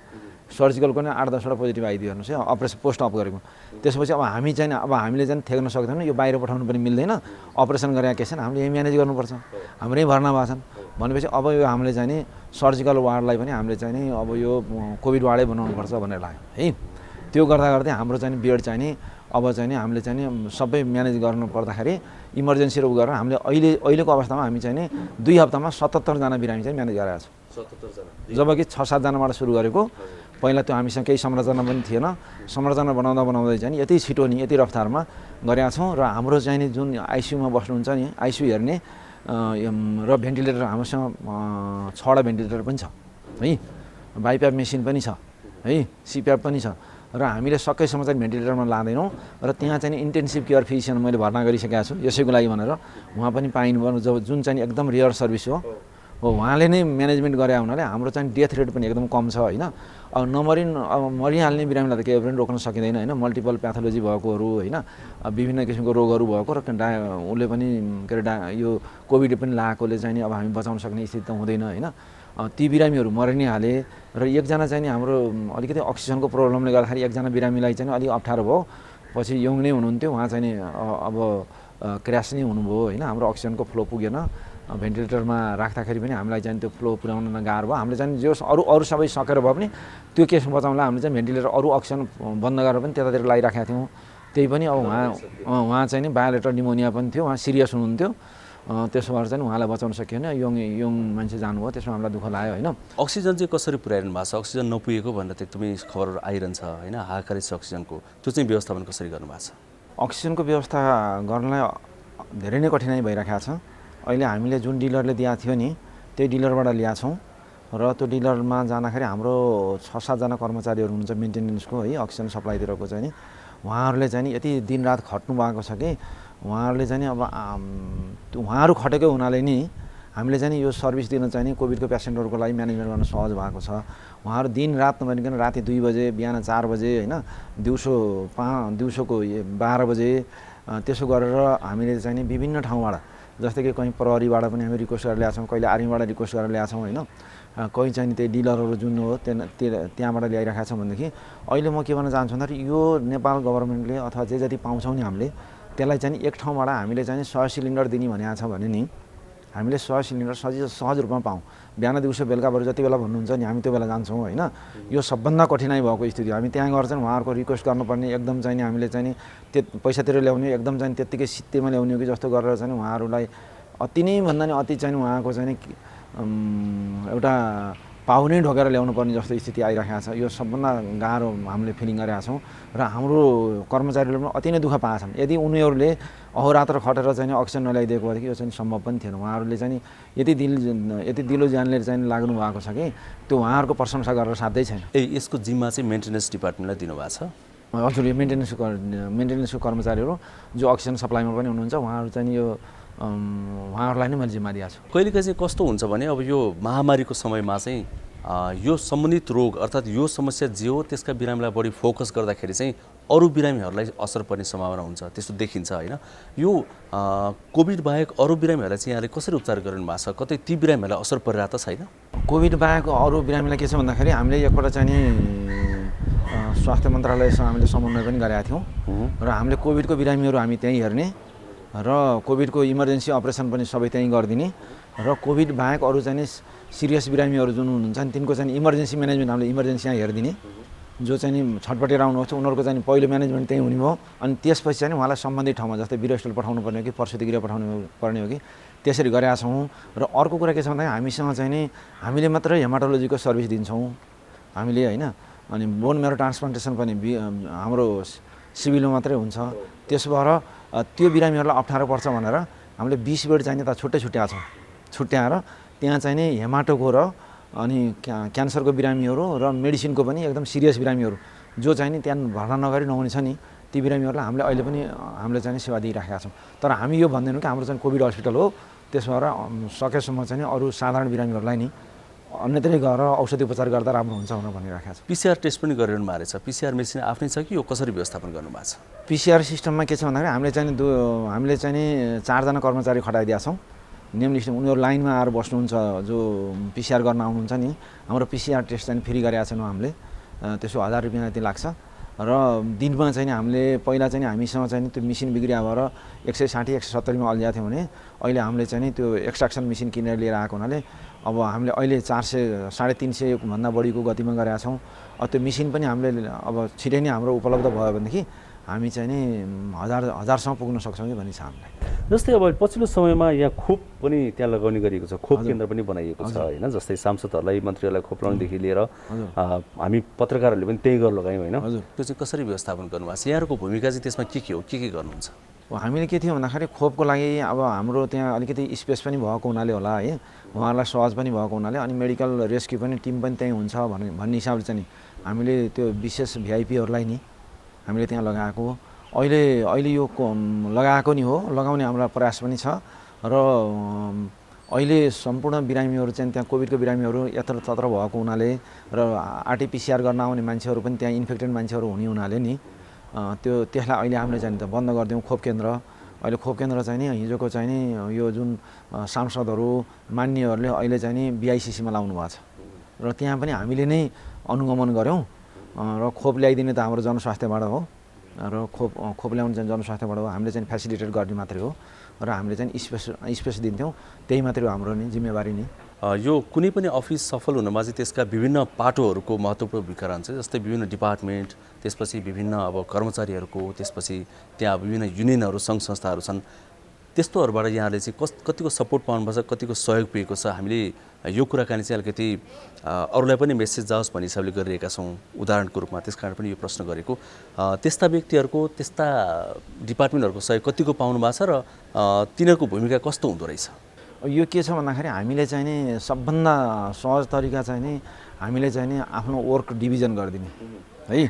सर्जिकलको नै 8-10 वटा पोजिटिभ आइदियो हेर्नुहोस् है, अपरेसन पोस्ट अप गरेको। त्यसपछि हामीले चाहिँ थ्याक्न सक्दैनौँ, यो बाहिर पठाउनु पनि मिल्दैन, अपरेसन गरेका केस छन्, हामीले यही म्यानेज गर्नुपर्छ, हाम्रै भर्ना भएको छन् भनेपछि अब यो हामीले चाहिँ नि सर्जिकल वार्डलाई पनि हामीले चाहिँ नि अब यो कोभिड वार्डै बनाउनुपर्छ भनेर लाग्यो है। त्यो गर्दै हाम्रो चाहिँ बेड चाहिँ नि अब चाहिँ नि हामीले चाहिँ नि सबै म्यानेज गर्नु पर्दाखेरि इमर्जेन्सी र गरेर हामीले अहिलेको अवस्थामा हामी चाहिँ नि 2 हप्तामा 77 जना बिरामी चाहिँ म्यानेज गरेका छौँ। 77 जना, जबकि 6-7 जनाबाट सुरु गरेको। पहिला त्यो हामीसँग केही संरचना पनि थिएन, संरचना बनाउँदै चाहिँ यति छिटो नि यति रफ्तारमा गरेका छौँ। र हाम्रो चाहिँ नि जुन आइसियूमा बस्नुहुन्छ नि आइसियू हेर्ने र भेन्टिलेटर हामीसँग 6 वटा भेन्टिलेटर पनि छ है, बाइप्याप मेसिन पनि छ है, सिप्याप पनि छ। र हामीले सकेसम्म चाहिँ भेन्टिलेटरमा लाँदैनौँ र त्यहाँ चाहिँ इन्टेन्सिभ केयर फिजिसियन मैले भर्ना गरिसकेको छु यसैको लागि भनेर, उहाँ पनि पाइनुपर्ने जुन चाहिँ एकदम रेयर सर्भिस हो उहाँले नै म्यानेजमेन्ट गरे हुनाले हाम्रो चाहिँ डेथ रेट पनि एकदम कम छ होइन। अब मरिहाल्ने बिरामीलाई त केही पनि रोक्न सकिँदैन होइन, मल्टिपल प्याथोलोजी भएकोहरू होइन, विभिन्न किसिमको रोगहरू भएको र उसले पनि के अरे यो कोभिड पनि लागेकोले चाहिँ अब हामी बचाउन सक्ने स्थिति त हुँदैन होइन। ती बिरामीहरू मरि नै हाले र एकजना चाहिँ नि हाम्रो अलिकति अक्सिजनको प्रब्लमले गर्दाखेरि एकजना बिरामीलाई चाहिँ अलिक अप्ठ्यारो भयो, पछि यङ नै हुनुहुन्थ्यो, उहाँ चाहिँ नि अब क्र्यास नै हुनुभयो होइन। हाम्रो अक्सिजनको फ्लो पुगेन, भेन्टिलेटरमा राख्दाखेरि पनि हामीलाई चाहिँ त्यो फ्लो पुर्याउन गाह्रो भयो। हामीले चाहिँ जो अरू सबै सकेर भए पनि त्यो केस बचाउनलाई हामीले चाहिँ भेन्टिलेटर अरू अक्सिजन बन्द गरेर पनि त्यतातिर लगाइराखेका थियौँ। त्यही पनि अब उहाँ चाहिँ नि बायोलेटर निमोनिया पनि थियो, उहाँ सिरियस हुनुहुन्थ्यो, त्यसो भएर चाहिँ उहाँलाई बचाउन सकिएन, यङ मान्छे जानुभयो, त्यसमा हामीलाई दुःख लाग्यो होइन। अक्सिजन चाहिँ कसरी पुर्याइरहनु भएको छ? अक्सिजन नपुगेको भनेर त एकदमै खबरहरू आइरहन्छ होइन, हाहाकारी छ अक्सिजनको, त्यो चाहिँ व्यवस्थापन कसरी गर्नुभएको छ? अक्सिजनको व्यवस्था गर्नलाई धेरै नै कठिनाइ भइरहेको छ। अहिले हामीले जुन डिलरले दिएको थियो नि त्यही डिलरबाट ल्याएको छौँ र त्यो डिलरमा जाँदाखेरि हाम्रो 6-7 जना कर्मचारीहरू हुनुहुन्छ मेन्टेनेन्सको है, अक्सिजन सप्लाईतिरको चाहिँ नि उहाँहरूले चाहिँ नि यति दिनरात खट्नु भएको छ कि उहाँहरूले चाहिँ नि अब उहाँहरू खटेको हुनाले नि हामीले चाहिँ यो सर्भिस दिन चाहिँ नि कोभिडको पेसेन्टहरूको लागि म्यानेजमेन्ट गर्न सहज भएको छ। उहाँहरू दिनरात नभनिकन राति 2 बजे, बिहान 4 बजे होइन, दिउँसोको 12 बजे त्यसो गरेर हामीले चाहिँ नि विभिन्न ठाउँबाट, जस्तै कि कहीँ प्रहरीबाट पनि हामी रिक्वेस्ट गरेर ल्याएको छौँ, कहिले आर्मीबाट रिक्वेस्ट गरेर ल्याएको छौँ होइन, कहीँ चाहिँ त्यही डिलरहरू जुन हो त्यहाँबाट ल्याइरहेका छौँ भनेदेखि अहिले म के भन्न चाहन्छु भन्दाखेरि यो नेपाल गभर्मेन्टले अथवा जे जति पाउँछौँ नि हामीले त्यसलाई चाहिँ एक ठाउँबाट हामीले चाहिँ 100 सिलिन्डर दिने भनेको छ भने नि हामीले 100 सिलिन्डर सहज रूपमा पाऊँ। बिहान दिउँसो बेलुकाभरि जति बेला भन्नुहुन्छ नि हामी त्यो बेला जान्छौँ होइन। यो सबभन्दा कठिनाइ भएको स्थिति हो। हामी त्यहाँ गएर चाहिँ उहाँहरूको रिक्वेस्ट गर्नुपर्ने, एकदम चाहिँ हामीले चाहिँ पैसातिर ल्याउने, एकदम चाहिँ त्यत्तिकै सित्तैमा ल्याउने हो कि जस्तो गरेर चाहिँ उहाँहरूलाई अति नै भन्दा नि अति चाहिँ उहाँको चाहिँ एउटा पाउ नै ढोकेर ल्याउनु पर्ने जस्तो स्थिति आइरहेको छ। यो सबभन्दा गाह्रो हामीले फिलिङ गरेका छौँ र हाम्रो कर्मचारीहरूले पनि अति नै दुःख पाएका छन्। यदि उनीहरूले अहोरात्र खटेर चाहिँ अक्सिजन नल्याइदिएको भएदेखि यो चाहिँ सम्भव पनि थिएन। उहाँहरूले चाहिँ यति दिलो ज्यानले चाहिँ लाग्नु भएको छ कि त्यो उहाँहरूको प्रशंसा गरेर साध्यै छैन। यसको जिम्मा चाहिँ मेन्टेनेन्स डिपार्टमेन्टलाई दिनुभएको छ? हजुर, यो मेन्टेनेन्सको कर्मचारीहरू जो अक्सिजन सप्लाईमा पनि हुनुहुन्छ उहाँहरू चाहिँ यो उहाँहरूलाई नै मैले जिम्मा दिएको छु। कहिलेकाहीँ चाहिँ कस्तो हुन्छ भने अब यो महामारीको समयमा चाहिँ यो सम्बन्धित रोग अर्थात् यो समस्या जे हो त्यसका बिरामीलाई बढी फोकस गर्दाखेरि चाहिँ अरू बिरामीहरूलाई असर पर्ने सम्भावना हुन्छ, त्यस्तो देखिन्छ होइन? यो कोभिड बाहेक अरू बिरामीहरूलाई चाहिँ यहाँले कसरी उपचार गरिनु भएको छ? कतै ती बिरामीहरूलाई असर परिरहेको त छैन? कोभिड बाहेक अरू बिरामीलाई के छ भन्दाखेरि हामीले एकपल्ट चाहिँ नि स्वास्थ्य मन्त्रालयसँग हामीले समन्वय पनि गरेका थियौँ र हामीले कोभिडको बिरामीहरू हामी त्यहीँ हेर्ने र कोभिडको इमर्जेन्सी अपरेसन पनि सबै त्यहीँ गरिदिने र कोभिड बाहेक अरू चाहिँ सिरियस बिरामीहरू जुन हुनुहुन्छ नि तिनको चाहिँ इमर्जेन्सी म्यानेजमेन्ट हामीले इमर्जेन्सी यहाँ हेरिदिने। जो चाहिँ नि छटपटेर आउनुहुन्छ उनीहरूको चाहिँ पहिलो म्यानेजमेन्ट त्यहीँ हुने भयो। अनि त्यसपछि चाहिँ उहाँलाई सम्बन्धित ठाउँमा जस्तै वीर हस्पिटल पठाउनु पर्ने हो कि प्रसुति गृह पठाउनु पर्ने हो कि त्यसरी गरेका छौँ। र अर्को कुरा के छ भन्दाखेरि हामीसँग चाहिँ नि हामीले मात्रै हेमाटोलोजीको सर्भिस दिन्छौँ हामीले होइन। अनि बोन मेरो ट्रान्सप्लान्टेसन पनि हाम्रो सिभिलमा मात्रै हुन्छ। त्यसो भएर त्यो बिरामीहरूलाई अप्ठ्यारो पर्छ भनेर हामीले 20 बेड चाहिँ त छुट्याएका छौँ। छुट्याएर त्यहाँ चाहिँ नि हेमाटोको र अनि क्यान्सरको बिरामीहरू र मेडिसिनको पनि एकदम सिरियस बिरामीहरू जो चाहिँ नि त्यहाँ भर्ना नगरी नहुने छ नि ती बिरामीहरूलाई हामीले अहिले पनि हामीले चाहिँ सेवा दिइराखेका छौँ। तर हामी यो भन्दैनौँ कि हाम्रो चाहिँ कोभिड हस्पिटल हो, त्यसो भएर सकेसम्म चाहिँ अरू साधारण बिरामीहरूलाई नि अन्यत्रै गएर औषधि उपचार गर्दा राम्रो हुन्छ भनेर भनिराखेको छ। PCR टेस्ट पनि गरिरहनु भएको रहेछ। PCR मेसिन आफ्नै छ कि यो कसरी व्यवस्थापन गर्नुभएको छ? PCR सिस्टममा के छ भन्दाखेरि हामीले चाहिँ नि 4 जना कर्मचारी खटाइदिएका छौँ। नेम लिस्ट उनीहरू लाइनमा आएर बस्नुहुन्छ जो PCR गर्न आउनुहुन्छ नि। हाम्रो PCR टेस्ट चाहिँ फ्री गरेका छैनौँ हामीले, त्यसो 1000 रुपियाँ जति लाग्छ। र दिनमा चाहिँ हामीले पहिला चाहिँ हामीसँग चाहिँ त्यो मेसिन बिग्रिया भएर 160-170 मा अल्झिएको थियो भने अहिले हामीले चाहिँ त्यो एक्सट्राक्सन मेसिन किनेर लिएर आएको हुनाले अब हामीले अहिले 400-350 भन्दा बढीको गतिमा गरेका छौँ। त्यो मेसिन पनि हामीले अब छिटै नै हाम्रो उपलब्ध भयो भनेदेखि हामी चाहिँ नि 1000-1000सम्म पुग्न सक्छौँ कि भन्ने छ हामीलाई। जस्तै अब पछिल्लो समयमा यहाँ खोप पनि त्यहाँ लगाउने गरिएको छ, खोप केन्द्र पनि बनाइएको छ होइन? जस्तै सांसदहरूलाई मन्त्रीहरूलाई खोप लगाउनेदेखि लिएर हामी पत्रकारहरूले पनि त्यही गरेर लगायौँ होइन? त्यो चाहिँ कसरी व्यवस्थापन गर्नुभएको छ? यहाँहरूको भूमिका चाहिँ त्यसमा के हो, के गर्नुहुन्छ? हामीले के थियो भन्दाखेरि खोपको लागि अब हाम्रो त्यहाँ अलिकति स्पेस पनि भएको हुनाले होला है, उहाँहरूलाई सहज पनि भएको हुनाले अनि मेडिकल रेस्क्यु पनि टिम पनि त्यहीँ हुन्छ भन्ने हिसाबले चाहिँ हामीले त्यो विशेष भिआइपीहरूलाई नि हामीले त्यहाँ लगाएको हो। अहिले यो लगाएको नि हो, लगाउने हाम्रो प्रयास पनि छ। र अहिले सम्पूर्ण बिरामीहरू चाहिँ त्यहाँ कोभिडको बिरामीहरू यत्रतत्र भएको हुनाले र आरटीपीसीआर गर्न आउने मान्छेहरू पनि त्यहाँ इन्फेक्टेड मान्छेहरू हुने हुनाले नि त्यसलाई अहिले हामीले चाहिँ त बन्द गरिदिउँ खोप केन्द्र। अहिले खोप केन्द्र चाहिँ नि हिजोको चाहिँ नि यो जुन सांसदहरू मान्यहरूले अहिले चाहिँ नि बीआईसीसीमा लाउनु भएको छ र त्यहाँ पनि हामीले नै अनुगमन गऱ्यौँ। र खोप ल्याइदिने त हाम्रो जनस्वास्थ्यबाट हो र खोप ल्याउनु चाहिँ जनस्वास्थ्यबाट हो, हामीले चाहिँ फेसिलिटेट गर्ने मात्रै हो र हामीले चाहिँ स्पेस दिन्थ्यौँ, त्यही मात्रै हो हाम्रो नि जिम्मेवारी नि। यो कुनै पनि अफिस सफल हुनमा चाहिँ त्यसका विभिन्न पाटोहरूको महत्त्वपूर्ण भूमिका रहन्छ। जस्तै विभिन्न डिपार्टमेन्ट, त्यसपछि विभिन्न अब कर्मचारीहरूको, त्यसपछि त्यहाँ विभिन्न युनियनहरू सङ्घ संस्थाहरू छन्। त्यस्तोहरूबाट यहाँले चाहिँ कतिको सपोर्ट पाउनुपर्छ, कतिको सहयोग पुगेको छ? हामीले यो कुराकानी चाहिँ अलिकति अरूलाई पनि मेसेज जाओस् भन्ने हिसाबले गरिरहेका छौँ उदाहरणको रूपमा, त्यस कारण पनि यो प्रश्न गरेको। त्यस्ता व्यक्तिहरूको, त्यस्ता डिपार्टमेन्टहरूको सहयोग कतिको पाउनु भएको छ र तिनीहरूको भूमिका कस्तो हुँदो रहेछ? यो के छ भन्दाखेरि हामीले चाहिँ नि सबभन्दा सहज तरिका चाहिँ नि हामीले चाहिँ नि आफ्नो वर्क डिभिजन गरिदिने है।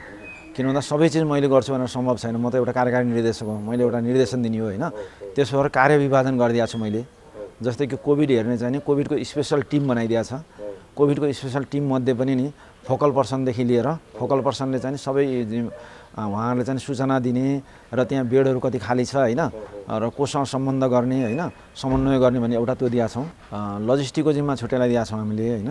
किन भन्दा सबै चिज मैले गर्छु भनेर सम्भव छैन। म त एउटा कार्यकारी निर्देशक हो, मैले एउटा निर्देशन दिने हो होइन। त्यसो भएर कार्य विभाजन गरिदिएको छु मैले। जस्तै कि कोभिड हेर्ने चाहिँ नि कोभिडको स्पेसल टिम बनाइदिएको छ। कोभिडको स्पेसल टिम मध्ये पनि नि फोकल पर्सनदेखि लिएर फोकल पर्सनले चाहिँ सबै उहाँहरूले चाहिँ सूचना दिने र त्यहाँ बेडहरू कति खाली छ होइन र कोसँग सम्बन्ध गर्ने होइन, समन्वय गर्ने भन्ने एउटा त्यो दिएका छौँ। लजिस्टिकको जिम्मा छुट्याइलाई दिएका छौँ हामीले होइन।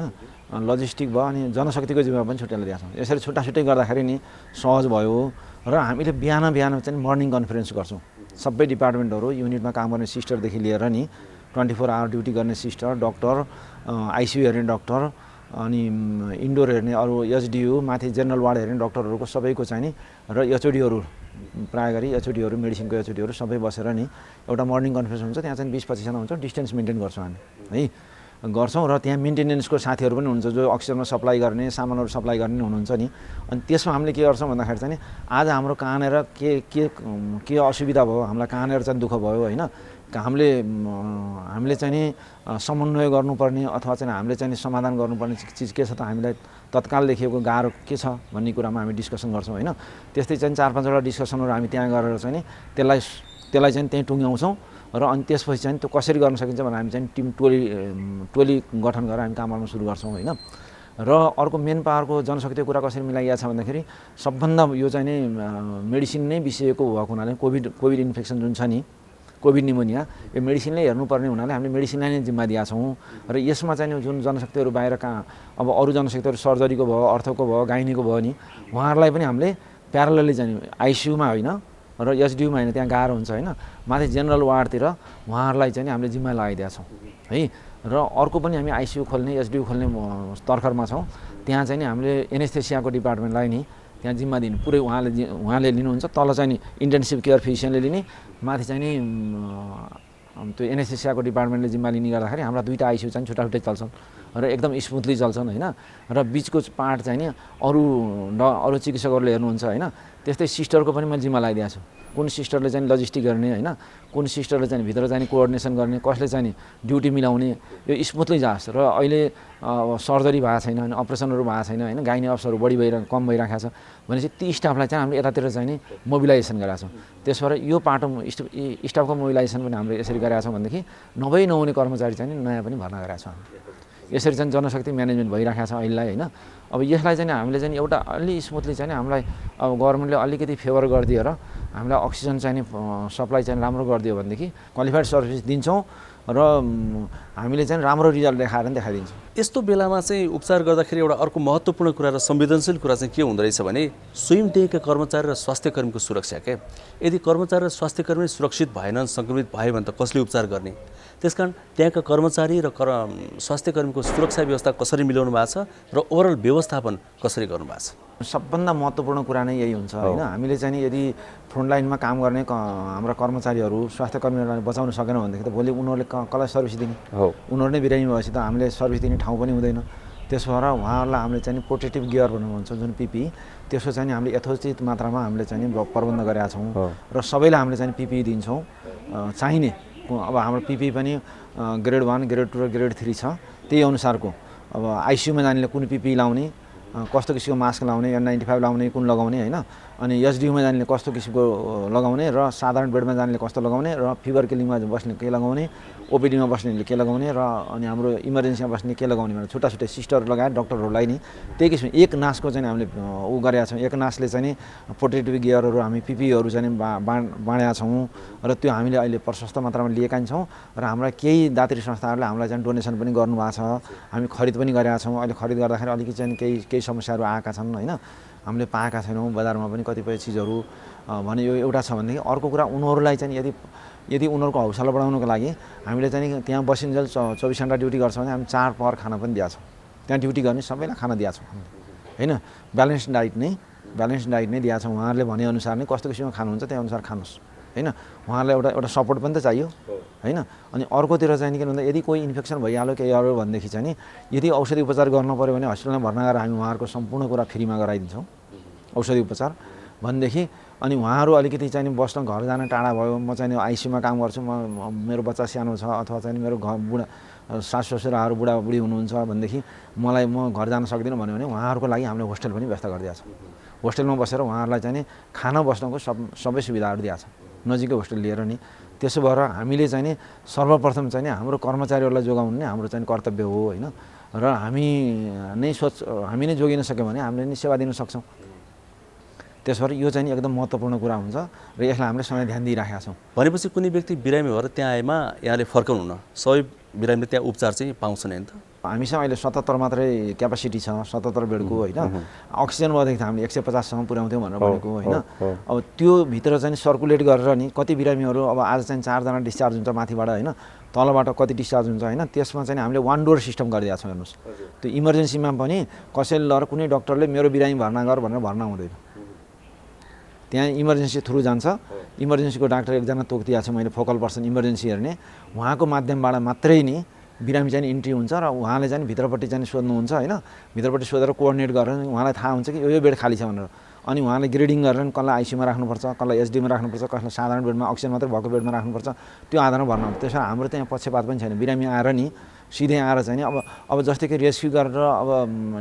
लजिस्टिक भयो अनि जनशक्तिको जिम्मा पनि छुट्याइलाई दिएका छौँ। यसरी छुट्टै गर्दाखेरि नि सहज भयो। र हामीले बिहान चाहिँ मर्निङ कन्फरेन्स गर्छौँ। सबै डिपार्टमेन्टहरू युनिटमा काम गर्ने सिस्टरदेखि लिएर नि 24 आवर ड्युटी गर्ने सिस्टर, डक्टर, आइसियु हेर्ने डक्टर, अनि इन्डोर हेर्ने अरू एचडियू, माथि जेनरल वार्ड हेर्ने डक्टरहरूको सबैको चाहिँ नि र एचओडीहरू प्रायः गरी एचओडीहरू मेडिसिनको एचओडीहरू सबै बसेर नि एउटा मर्निङ कन्फरेन्स हुन्छ। त्यहाँ चाहिँ 20-25 जना हुन्छ, डिस्टेन्स मेन्टेन गर्छौँ हामी है। गर्छौँ र त्यहाँ मेन्टेनेन्सको साथीहरू पनि हुनुहुन्छ जो अक्सिजनमा सप्लाई गर्ने सामानहरू सप्लाई गर्ने हुनुहुन्छ नि। अनि त्यसमा हामीले के गर्छौँ भन्दाखेरि चाहिँ आज हाम्रो कहाँनिर के असुविधा भयो, हामीलाई कहाँनिर चाहिँ दुःख भयो होइन, हामीले चाहिँ नि समन्वय गर्नुपर्ने अथवा चाहिँ हामीले चाहिँ समाधान गर्नुपर्ने चिज के छ त, हामीलाई तत्काल लेखिएको गाह्रो के छ भन्ने कुरामा हामी डिस्कसन गर्छौँ होइन। त्यस्तै चाहिँ 4-5वटा डिस्कसनहरू हामी त्यहाँ गरेर चाहिँ त्यसलाई चाहिँ त्यहीँ टुङ्ग्याउँछौँ र अनि त्यसपछि चाहिँ त्यो कसरी गर्न सकिन्छ भनेर हामी चाहिँ टिम टोली गठन गरेर हामी काम गर्न सुरु गर्छौँ होइन। र अर्को मेन पावरको जनशक्तिको कुरा कसरी मिलाइएको छ भन्दाखेरि सबभन्दा यो चाहिँ नि मेडिसिन नै बिर्सिएको भएको हुनाले कोभिड इन्फेक्सन जुन छ नि, कोभिड निमोनिया, यो मेडिसिनले हेर्नुपर्ने हुनाले हामीले मेडिसिनलाई नै जिम्मा दिएका छौँ। र यसमा चाहिँ जुन जनशक्तिहरू बाहिर कहाँ अब अरू जनशक्तिहरू सर्जरीको भयो, अर्थको भयो, गाइनीको भयो नि, उहाँहरूलाई पनि हामीले प्यारलली चाहिँ आइसियुमा होइन र एसडियुमा होइन, त्यहाँ गाह्रो हुन्छ होइन, माथि जेनरल वार्डतिर उहाँहरूलाई चाहिँ हामीले जिम्मा लगाइदिएका छौँ है। र अर्को पनि हामी आइसियु खोल्ने एसडियु खोल्ने तर्खरमा छौँ। त्यहाँ चाहिँ नि हामीले एनेस्थेसियाको डिपार्टमेन्टलाई नि त्यहाँ जिम्मा दिनु पुरै उहाँले लिनुहुन्छ। तल चाहिँ नि इन्टेन्सिभ केयर फिजिसियनले लिने, माथि चाहिँ नि त्यो एनेस्थेसियाको डिपार्टमेन्टले जिम्मा लिने गर्दाखेरि हाम्रा दुईवटा आइसियु चाहिँ छुट्टा चल्छन् र एकदम स्मुथली चल्छन् होइन। र बिचको पार्ट चाहिँ नि अरू चिकित्सकहरूले हेर्नुहुन्छ होइन। त्यस्तै सिस्टरको पनि मैले जिम्मा लगाइदिएको छु, कुन सिस्टरले चाहिँ लजिस्टिक गर्ने होइन, कुन सिस्टरले चाहिँ भित्र चाहिँ कोअर्डिनेसन गर्ने, कसले चाहिँ ड्युटी मिलाउने, यो स्मुथली जाओस्। र अहिले सर्जरी भएको छैन होइन, अपरेसनहरू भएको छैन होइन, गाइनी अप्सहरू कम भइरहेको छ भनेपछि ती स्टाफलाई चाहिँ हामीले यतातिर चाहिँ नि मोबिलाइजेसन गरेका छौँ। त्यस भएर यो पाटो स्टाफको मोबिलाइजेसन पनि हामीले यसरी गरेका छौँ भनेदेखि नहुने कर्मचारी चाहिँ नयाँ पनि भर्ना गरेका छौँ। यसरी चाहिँ जनशक्ति म्यानेजमेन्ट भइरहेको छ अहिलेलाई होइन। अब यसलाई चाहिँ हामीले चाहिँ एउटा अलि स्मुथली चाहिँ हामीलाई अब गभर्मेन्टले अलिकति फेभर गरिदियो र हामीलाई अक्सिजन चाहिँ सप्लाई चाहिँ राम्रो गरिदियो भनेदेखि क्वालिफाइड सर्भिस दिन्छौँ र हामीले चाहिँ राम्रो रिजल्ट देखाइदिन्छौँ। यस्तो बेलामा चाहिँ उपचार गर्दाखेरि एउटा अर्को महत्त्वपूर्ण कुरा र संवेदनशील कुरा चाहिँ के हुँदो रहेछ भने स्वयंदेहीका कर्मचारी र स्वास्थ्यकर्मीको सुरक्षा के। यदि कर्मचारी र स्वास्थ्यकर्मी सुरक्षित भएनन्, सङ्क्रमित भयो भने त कसले उपचार गर्ने? त्यसकारण त्यहाँका कर्मचारी र स्वास्थ्यकर्मीको सुरक्षा व्यवस्था कसरी मिलाउनु भएको छ र ओभरअल व्यवस्थापन कसरी गर्नुभएको छ? सबभन्दा महत्त्वपूर्ण कुरा नै यही हुन्छ होइन। हामीले चाहिँ यदि फ्रन्टलाइनमा काम गर्ने हाम्रा कर्मचारीहरू स्वास्थ्यकर्मीहरूलाई बचाउन सकेन भनेदेखि त भोलि उनीहरूले कसलाई सर्भिस दिने? उनीहरू नै बिरामी भएपछि त हामीले सर्भिस दिने ठाउँ पनि हुँदैन। त्यसो भएर उहाँहरूलाई हामीले चाहिँ प्रोटेक्टिभ गियर भन्छ जुन पिपिई, त्यसको चाहिँ हामीले यथोचित मात्रामा हामीले चाहिँ प्रबन्ध गरेका छौँ र सबैलाई हामीले चाहिँ पिपिई दिन्छौँ चाहिने। अब हाम्रो पिपिई पनि ग्रेड 1, ग्रेड 2 र ग्रेड 3 छ। त्यही अनुसारको अब आइसियुमा जानेले कुन पिपिई लाउने, कस्तो किसिमको मास्क लाउने, N95 लाउने, कुन लगाउने होइन, अनि एसडियुमा जानेले कस्तो किसिमको लगाउने र साधारण बेडमा जानेले कस्तो लगाउने र फिभर क्लिनिकमा बस्ने के लगाउने, ओपिडीमा बस्नेले के लगाउने र अनि हाम्रो इमर्जेन्सीमा बस्ने के लगाउने भनेर छुट्टा सिस्टर लगाएर डक्टरहरूलाई नि त्यही किसिम एक नासको चाहिँ हामीले गरेका छौँ। एक नासले चाहिँ प्रोटेक्टिभ गियरहरू हामी पिपिईहरू चाहिँ बाँडेका छौँ र त्यो हामीले अहिले प्रशस्त मात्रामा लिएका छौँ र हाम्रा केही दात्री संस्थाहरूले हामीलाई चाहिँ डोनेसन पनि गर्नुभएको छ। हामी खरिद पनि गरेका छौँ। अहिले खरिद गर्दाखेरि अलिकति चाहिँ केही समस्याहरू आएका छन् होइन, हामीले पाएका छैनौँ बजारमा पनि कतिपय चिजहरू भने यो एउटा छ भनेदेखि अर्को कुरा उनीहरूलाई चाहिँ यदि उनीहरूको हौसला बढाउनको लागि हामीले चाहिँ त्यहाँ बसिन्जेल 24 घन्टा ड्युटी गर्छौँ भने हामी 4 पहर खाना पनि दिएका छौँ। त्यहाँ ड्युटी गर्ने सबैलाई खाना दिएका छौँ होइन। ब्यालेन्स डाइट नै दिएका छौँ। उहाँहरूले भनेअनुसार नै कस्तो किसिमको खानुहुन्छ त्यही अनुसार खानुहोस् होइन। उहाँहरूलाई एउटा सपोर्ट पनि त चाहियो होइन। अनि अर्कोतिर चाहिँ के भन्दा यदि कोही इन्फेक्सन भइहाल्यो केही अरू भनेदेखि चाहिँ यदि औषधि उपचार गर्नु पऱ्यो भने हस्पिटलमा भर्ना गरेर हामी उहाँहरूको सम्पूर्ण कुरा फ्रीमा गराइदिन्छौँ औषधि उपचार भनेदेखि। अनि उहाँहरू अलिकति चाहिँ बस्न घर जान टाढा भयो, म चाहिँ आइसियुमा काम गर्छु, मेरो बच्चा सानो छ अथवा चाहिँ मेरो बुढा सासु ससुराहरू बुढाबुढी हुनुहुन्छ भनेदेखि म घर जान सक्दिनँ भन्यो भने उहाँहरूको लागि हामीले होस्टेल पनि व्यवस्था गरिदिएको छौँ। होस्टेलमा बसेर उहाँहरूलाई चाहिँ खाना बस्नको सबै सुविधाहरू दिएको छ नजिकै होस्टेल लिएर नि। त्यसो भएर हामीले चाहिँ सर्वप्रथम चाहिँ हाम्रो कर्मचारीहरूलाई जोगाउनु नै हाम्रो चाहिँ कर्तव्य हो होइन। र हामी नै जोगिन सक्यौँ भने हामीले नै सेवा दिन सक्छौँ। त्यसो भएर यो चाहिँ एकदम महत्त्वपूर्ण कुरा हुन्छ र यसलाई हामीले समय ध्यान दिइराखेका छौँ। भनेपछि कुनै व्यक्ति बिरामी भएर त्यहाँ आएमा यहाँले फर्काउनुहुन्न, सबै बिरामीले त्यहाँ उपचार चाहिँ पाउँछन् नि त? हामीसँग अहिले 77 मात्रै क्यापासिटी छ, 77 बेडको होइन। अक्सिजन भएदेखि त हामीले 150सम्म पुर्याउँथ्यौँ भनेर भनेको होइन। अब त्यो भित्र चाहिँ सर्कुलेट गरेर नि कति बिरामीहरू अब आज चाहिँ 4 जना डिस्चार्ज हुन्छ माथिबाट होइन, तलबाट कति डिस्चार्ज हुन्छ होइन। त्यसमा चाहिँ हामीले 1 डोर सिस्टम गरिदिएको छौँ। हेर्नुहोस् त्यो इमर्जेन्सीमा पनि कसैले लर कुनै डक्टरले मेरो बिरामी भर्ना गर भनेर भर्ना हुँदैन। त्यहाँ इमर्जेन्सी थ्रु जान्छ। इमर्जेन्सीको डाक्टर एकजना तोकिदिएको छ मैले, फोकल पर्सन इमर्जेन्सी हेर्ने, उहाँको माध्यमबाट मात्रै नि बिरामी चाहिँ इन्ट्री हुन्छ र उहाँले चाहिँ भित्रपट्टि चाहिँ सोध्नुहुन्छ होइन, भित्रपट्टि सोधेर कोअर्डिनेट गरेर उहाँलाई थाहा हुन्छ कि यो बेड खाली छ भनेर। अनि उहाँले ग्रेडिङ गरेर कसलाई आइसियुमा राख्नुपर्छ, कसलाई एचडीमा राख्नुपर्छ, कसलाई साधारण बेडमा अक्सिजन मात्रै भएको बेडमा राख्नुपर्छ, त्यो आधारमा भर्ना हुन्छ। त्यसो हाम्रो त्यहाँ पक्षपात पनि छैन। बिरामी आएर नि सिधै आएर चाहिँ अब जस्तै कि रेस्क्यु गरेर अब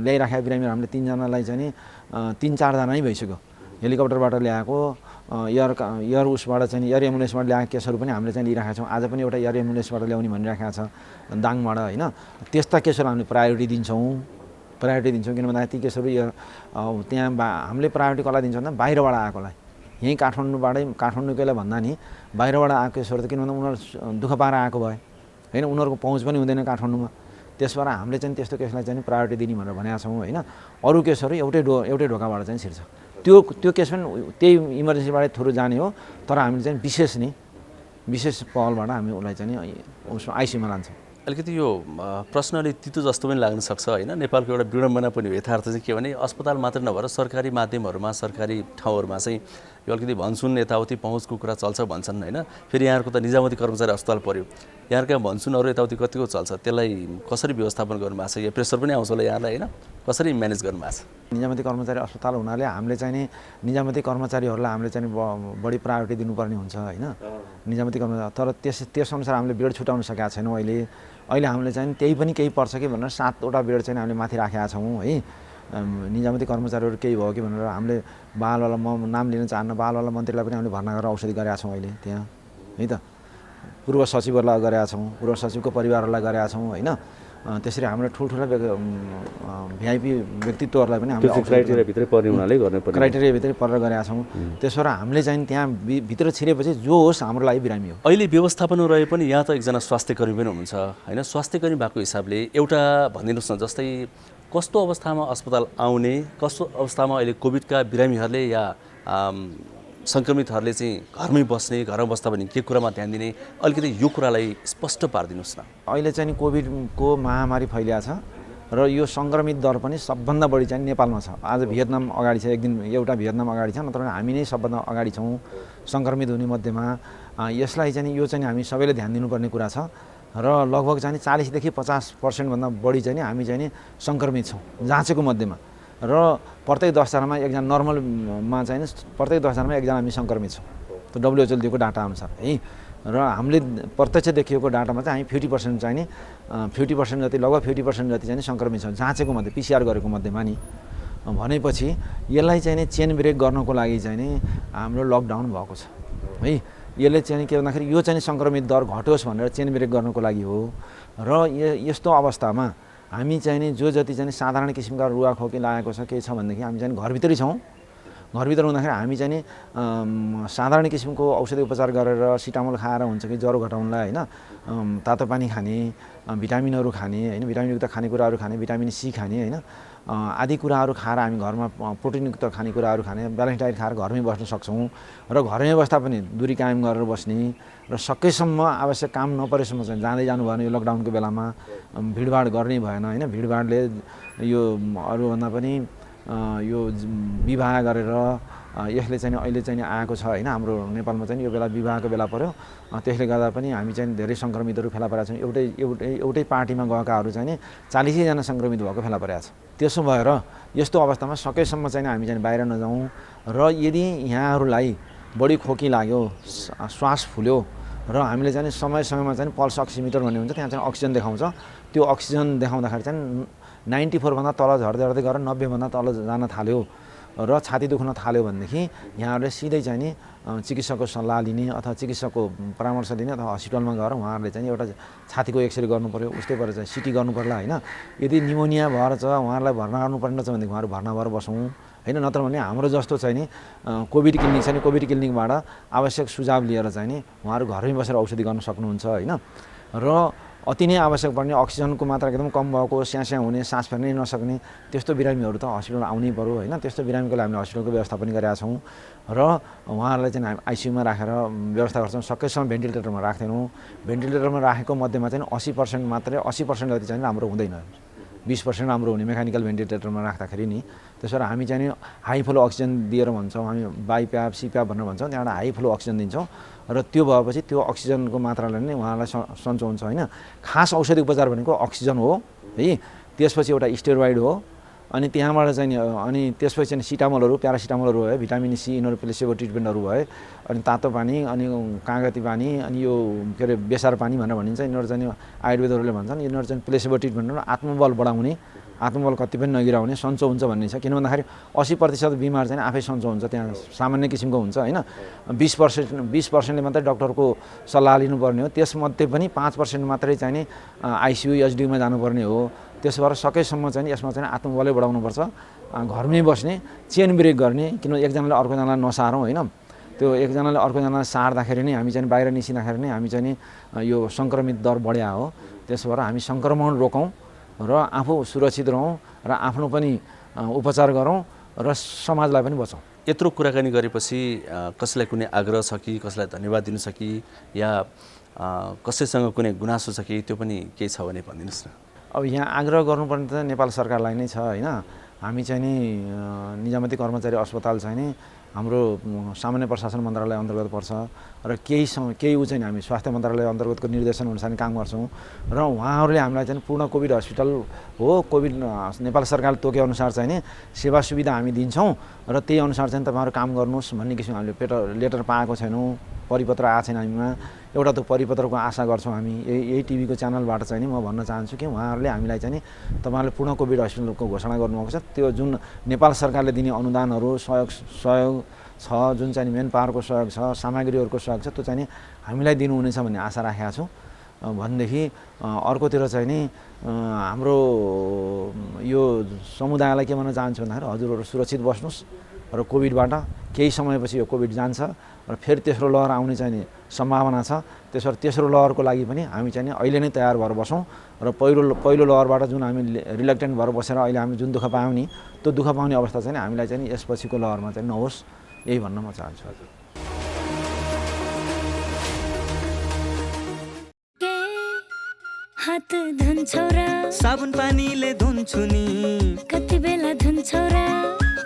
ल्याइराखेका बिरामीहरू हामीले 3 जनालाई चाहिँ 3-4 जना नै भइसक्यो। हेलिकप्टरबाट ल्याएको एयर उसबाट चाहिँ एयर एम्बुलेन्सबाट ल्याएको केसहरू पनि हामीले चाहिँ लिइराखेका छौँ। आज पनि एउटा एयर एम्बुलेन्सबाट ल्याउने भनिराखेको छ दाङबाट होइन। त्यस्ता केसहरू हामीले प्रायोरिटी दिन्छौँ किन भन्दा ती केसहरू त्यहाँ हामीले प्रायोरिटी कसलाई दिन्छौँ भन्दा बाहिरबाट आएकोलाई। यहीँ काठमाडौँकैलाई भन्दा नि बाहिरबाट आएको केसहरू त किन भन्दा उनीहरू दुःख पाएर आएको भए होइन, उनीहरूको पहुँच पनि हुँदैन काठमाडौँमा। त्यसबाट हामीले चाहिँ त्यस्तो केसलाई चाहिँ प्रायोरिटी दिने भनेर भनेका छौँ होइन। अरू केसहरू एउटै ढोकाबाट चाहिँ छिर्छ। त्यो केस पनि त्यही इमर्जेन्सीबाट थ्रु जाने हो, तर हामीले चाहिँ विशेष पहलबाट हामी उसलाई चाहिँ उसमा आइसियुमा लान्छौँ। अलिकति यो प्रश्न अलिक तितो जस्तो पनि लाग्न सक्छ होइन। नेपालको एउटा विडम्बना पनि हो। यथार्थ चाहिँ के भने अस्पताल मात्र नभएर सरकारी माध्यमहरूमा, सरकारी ठाउँहरूमा चाहिँ यो अलिकति भन्छन् यताउति पहुँचको कुरा चल्छ भन्छन् होइन। फेरि यहाँहरूको त निजामती कर्मचारी अस्पताल पर्यो, यहाँका भन्छन् यताउति कतिको चल्छ, त्यसलाई कसरी व्यवस्थापन गर्नुभएको छ? यो प्रेसर पनि आउँछ होला यहाँलाई होइन, कसरी म्यानेज गर्नुभएको छ? निजामती कर्मचारी अस्पताल हुनाले हामीले चाहिँ नि निजामती कर्मचारीहरूलाई हामीले चाहिँ बढी प्रायोरिटी दिनुपर्ने हुन्छ होइन। निजामती कर्मचारी तर त्यसअनुसार हामीले बेड छुटाउन सकेका छैनौँ। अहिले हामीले चाहिँ त्यही पनि केही पर्छ कि भनेर 7वटा बेड चाहिँ हामीले माथि राखेका छौँ है। निजामती कर्मचारीहरू केही भयो कि भनेर हामीले बालवाला, म नाम लिन चाहन्न, बालवाला मन्त्रीलाई पनि हामीले भर्ना गरेर औषधि गरेका छौँ अहिले त्यहाँ है त। पूर्व सचिवहरूलाई गरेका छौँ, पूर्व सचिवको परिवारहरूलाई गरेका छौँ होइन। त्यसरी हाम्रो ठुल्ठुला भिआइपी व्यक्तित्वहरूलाई पनि हामीले क्राइटेरियाभित्रै पर्ने हुनाले क्राइटेरियाभित्रै परेर गरेका छौँ। त्यसो भएर हामीले चाहिँ त्यहाँ भित्र छिरेपछि जो होस् हाम्रो लागि बिरामी हो। अहिले व्यवस्थापन रहे पनि यहाँ त एकजना स्वास्थ्यकर्मी पनि हुनुहुन्छ होइन। स्वास्थ्यकर्मी भएको हिसाबले एउटा भनिदिनुहोस् न, जस्तै कस्तो अवस्थामा अस्पताल आउने, कस्तो अवस्थामा अहिले कोभिडका बिरामीहरूले या सङ्क्रमितहरूले चाहिँ घरमै बस्ने, घरमा बस्दा पनि के कुरामा ध्यान दिने, अलिकति यो कुरालाई स्पष्ट पारिदिनुहोस् न। अहिले चाहिँ कोभिडको महामारी फैलिएको छ र यो सङ्क्रमित दर पनि सबभन्दा बढी चाहिँ नेपालमा छ। आज भियतनाम अगाडि छ, एक दिन एउटा भियतनाम अगाडि छ, नत्र हामी नै सबभन्दा अगाडि छौँ सङ्क्रमित हुने मध्येमा। यसलाई चाहिँ यो चाहिँ हामी सबैले ध्यान दिनुपर्ने कुरा छ र लगभग चाहिँ 40 देखि 50% बढी चाहिँ हामी चाहिँ सङ्क्रमित छौँ जाँचेको मध्येमा। र प्रत्येक 10 जनामा एकजना नर्मलमा चाहिँ प्रत्येक 10 जनामा एकजना हामी सङ्क्रमित छौँ, त्यो WHO दिएको डाटा अनुसार है। र हामीले प्रत्यक्ष देखिएको डाटामा चाहिँ हामी 50% चाहिँ नि 50% जति, लगभग 50% जति चाहिँ सङ्क्रमित छौँ जाँचेको मध्ये, PCR गरेको मध्येमा नि। भनेपछि यसलाई चाहिँ नि चेन ब्रेक गर्नको लागि चाहिँ नि हाम्रो लकडाउन भएको छ है। यसले चाहिँ के भन्दाखेरि यो चाहिँ सङ्क्रमित दर घटोस् भनेर चेन ब्रेक गर्नको लागि हो। र यस्तो अवस्थामा हामी चाहिँ नि जो जति चाहिँ साधारण किसिमका रुगाखोकी लागेको छ केही छ भनेदेखि हामी चाहिँ घरभित्रै छौँ। घरभित्र हुँदाखेरि हामी चाहिँ नि साधारण किसिमको औषधि उपचार गरेर सिटामोल खाएर हुन्छ कि ज्वरो घटाउनलाई होइन, तातो पानी खाने, भिटामिनहरू खाने होइन, भिटामिनयुक्त खानेकुराहरू खाने, भिटामिन C खाने होइन, आदि कुराहरू खाएर हामी घरमा प्रोटिनयुक्त खानेकुराहरू खाने, ब्यालेन्स डाइट खाएर घरमै बस्न सक्छौँ। र घरमै बस्दा पनि दूरी कायम गरेर बस्ने र सकेसम्म आवश्यक काम नपरेसम्म चाहिँ जाँदै जानु भएन। यो लकडाउनको बेलामा भिडभाड गर्नै भएन होइन। भिडभाडले यो अरूभन्दा पनि यो विवाह गरेर यसले चाहिँ अहिले चाहिँ आएको छ होइन। हाम्रो नेपालमा चाहिँ यो बेला विवाहको बेला पर्यो, त्यसले गर्दा पनि हामी चाहिँ धेरै सङ्क्रमितहरू फेला परेका छौँ। एउटै पार्टीमा गएकाहरू चाहिँ 40 जना सङ्क्रमित भएको फेला परेका छ। त्यसो भएर यस्तो अवस्थामा सकेसम्म चाहिँ हामी चाहिँ बाहिर नजाउँ र यदि यहाँहरूलाई बढी खोकी लाग्यो, श्वास फुल्यो र हामीले चाहिँ समयमा चाहिँ पल्स अक्सिमिटर भन्ने हुन्छ, त्यहाँ चाहिँ अक्सिजन देखाउँछ। त्यो अक्सिजन देखाउँदाखेरि चाहिँ 94 भन्दा तल झर्दै गएर 90 भन्दा तल जान थाल्यो र छाती दुख्न थाल्यो भनेदेखि यहाँहरूले सिधै चाहिँ नि चिकित्सकको सल्लाह लिने अथवा चिकित्सकको परामर्श लिने अथवा हस्पिटलमा गएर उहाँहरूले चाहिँ एउटा छातीको एक्सरे गर्नु पर्यो, उस्तै भएर चाहिँ सिटी गर्नु पर्ला होइन। यदि निमोनिया भएर छ उहाँहरूलाई भर्ना गर्नुपर्ने छ भनेदेखि उहाँहरू भर्ना भएर बसौँ होइन। नत्र भने हाम्रो जस्तो चाहिँ नि कोभिड क्लिनिक छ नि, कोभिड क्लिनिकबाट आवश्यक सुझाव लिएर चाहिँ नि उहाँहरू घरमै बसेर औषधि गर्न सक्नुहुन्छ होइन। र अति नै आवश्यक पर्ने अक्सिजनको मात्रा एकदम कम भएको, स्यास्या हुने, सास फेर्नै नसक्ने त्यस्तो बिरामीहरू त हस्पिटल आउनै पर्यो होइन। त्यस्तो बिरामीको लागि हामीले हस्पिटलको व्यवस्था पनि गरेका छौँ र उहाँहरूलाई चाहिँ हामी आइसियुमा राखेर व्यवस्था गर्छौँ। सकेसम्म भेन्टिलेटरमा राख्दैनौँ। भेन्टिलेटरमा राखेको मध्येमा चाहिँ 80% मात्रै, 80% जति चाहिँ राम्रो हुँदैन, 20% राम्रो हुने मेकानिकल भेन्टिलेटरमा राख्दाखेरि नि। त्यसो भएर हामी चाहिँ नि हाई फ्लो अक्सिजन दिएर भन्छौँ, हामी बाइप्याप सिप्याप भनेर भन्छौँ, त्यहाँबाट हाई फ्लो अक्सिजन दिन्छौँ र त्यो भएपछि त्यो अक्सिजनको मात्राले नै उहाँलाई सन्चो हुन्छ होइन। खास औषधि उपचार भनेको अक्सिजन हो है, त्यसपछि एउटा स्टेरोइड हो, अनि त्यहाँबाट चाहिँ नि अनि त्यसपछि चाहिँ सिटामोलहरू प्यारासिटामोलहरू भयो, भिटामिन सी यिनीहरू प्लेसेबो ट्रिटमेन्टहरू भयो, अनि तातो पानी अनि कागती पानी अनि यो के अरे बेसार पानी भनेर भनिन्छ, यिनीहरू चाहिँ आयुर्वेदहरूले भन्छन् यिनीहरू चाहिँ प्लेसेबो ट्रिटमेन्ट हो। आत्मबल बढाउने, आत्मबल कति पनि नगिराउने, सन्चो हुन्छ भन्ने छ। किन भन्दाखेरि 80% बिमार चाहिँ आफै सन्चो हुन्छ, त्यहाँ सामान्य किसिमको हुन्छ होइन। 20%ले मात्रै डक्टरको सल्लाह लिनुपर्ने हो, त्यसमध्ये पनि 5% मात्रै चाहिँ नि आइसियु एचडियुमा जानुपर्ने हो। त्यसो भएर सकेसम्म चाहिँ यसमा चाहिँ आत्मबलै बढाउनुपर्छ, घरमै बस्ने, चेन ब्रेक गर्ने, किन एकजनाले अर्कोजनालाई नसारौँ होइन। त्यो एकजनाले अर्कोजनालाई सार्दाखेरि नै हामी चाहिँ बाहिर निस्किँदाखेरि नै हामी चाहिँ यो सङ्क्रमित दर बढ्या हो। त्यसो भएर हामी सङ्क्रमण रोकौँ र आफू सुरक्षित रहौँ र आफ्नो पनि उपचार गरौँ र समाजलाई पनि बचाउँ। यत्रो कुराकानी गरेपछि कसैलाई कुनै आग्रह छ कि, कसैलाई धन्यवाद दिनु छ कि, या कसैसँग कुनै गुनासो छ कि, त्यो पनि केही छ भने भनिदिनुहोस् न। अब यहाँ आग्रह गर्नुपर्ने त नेपाल सरकारलाई नै छ होइन। हामी चाहिँ नि निजामती कर्मचारी अस्पताल चाहिँ नि हाम्रो सामान्य प्रशासन मन्त्रालय अन्तर्गत पर्छ र केही ऊ चाहिँ हामी स्वास्थ्य मन्त्रालय अन्तर्गतको निर्देशन अनुसार काम गर्छौँ र उहाँहरूले हामीलाई चाहिँ पूर्ण कोभिड हस्पिटल हो, कोभिड नेपाल सरकारले तोके अनुसार चाहिँ नि सेवा सुविधा हामी दिन्छौँ र त्यही अनुसार चाहिँ तपाईँहरू काम गर्नुहोस् भन्ने किसिमको हामीले लेटर पाएको छैनौँ, परिपत्र आएको छैन हामीमा। एउटा त परिपत्रको आशा गर्छौँ हामी, यही टिभीको च्यानलबाट चाहिँ नि म भन्न चाहन्छु कि उहाँहरूले हामीलाई चाहिँ नि तपाईँहरूले पूर्ण कोभिड हस्पिटलको घोषणा गर्नुभएको छ, त्यो जुन नेपाल सरकारले दिने अनुदानहरू सहयोग छ, जुन चाहिँ मेन पावरको सहयोग छ, सामग्रीहरूको सहयोग छ, त्यो चाहिँ नि हामीलाई दिनुहुनेछ भन्ने आशा राखेको छु। भनेदेखि अर्कोतिर चाहिँ नि हाम्रो यो समुदायलाई के भन्न चाहन्छु भन्दाखेरि हजुरहरू सुरक्षित बस्नुहोस् र कोभिडबाट केही समयपछि यो कोभिड जान्छ र फेरि तेस्रो लहर आउने चाहिँ नि सम्भावना छ। त्यसो तेस्रो लहरको लागि पनि हामी चाहिँ नि अहिले नै तयार भएर बसौँ र पहिलो लहरबाट जुन हामी रिलेक्टेन्ट भएर बसेर अहिले हामी जुन दुःख पायौँ नि, त्यो दुःख पाउने अवस्था चाहिँ हामीलाई चाहिँ यसपछिको लहरमा चाहिँ नहोस्, यही भन्न म चाहन्छु। हजुर हात धुन्छौ र साबुन पानीले धुन्छु नि, कति बेला धुन्छौ र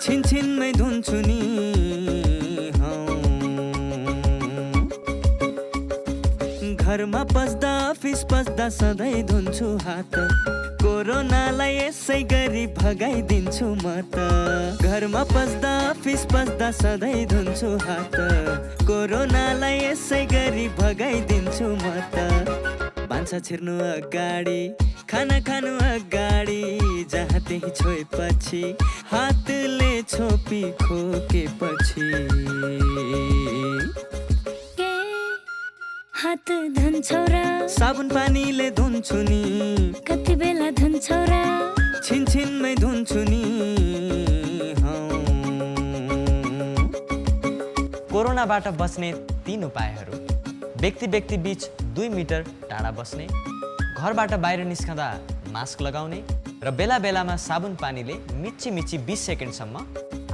छिनछिनमै धुन्छु नि। घरमा पस्दा अफिस पस्दा सधैँ धुन्छु हात, कोरोनालाई यसै गरी भगाइदिन्छु म त। घरमा पस्दा अफिस पस्दा सधैँ धुन्छु हात, कोरोनालाई यसै गरी भगाइदिन्छु म त। भान्सा छिर्नु अगाडि, खाना खानु अगाडि, जहाँ त्यही छोएपछि हातले छोपी खोकेपछि। हात धुन्छौ र साबुन पानीले धुन्छु नि, कति बेला धुन्छौ र छिनछिनमै धुन्छु नि। कोरोनाबाट बच्ने 3 उपायहरू: व्यक्ति बीच 2 मिटर टाढा बस्ने, घरबाट बाहिर निस्कँदा मास्क लगाउने र बेला बेलामा साबुन पानीले मिची 20 सेकेन्डसम्म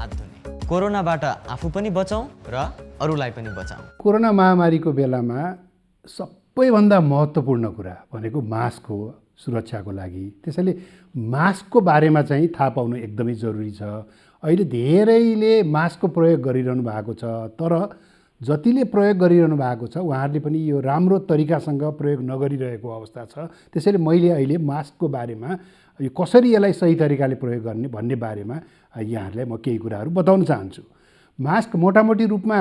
हात धुने। कोरोनाबाट आफू पनि बचाउँ र अरूलाई पनि बचाउँ। कोरोना महामारीको बेलामा सबैभन्दा महत्त्वपूर्ण कुरा भनेको मास्क हो सुरक्षाको लागि। त्यसैले मास्कको बारेमा चाहिँ थाहा पाउनु एकदमै जरुरी छ। अहिले धेरैले मास्कको प्रयोग गरिरहनु भएको छ, तर जतिले प्रयोग गरिरहनु भएको छ उहाँहरूले पनि यो राम्रो तरिकासँग प्रयोग नगरिरहेको अवस्था छ। त्यसैले मैले अहिले मास्कको बारेमा यो कसरी यसलाई सही तरिकाले प्रयोग गर्ने भन्ने बारेमा यहाँहरूलाई म केही कुराहरू बताउन चाहन्छु। मास्क मोटामोटी रूपमा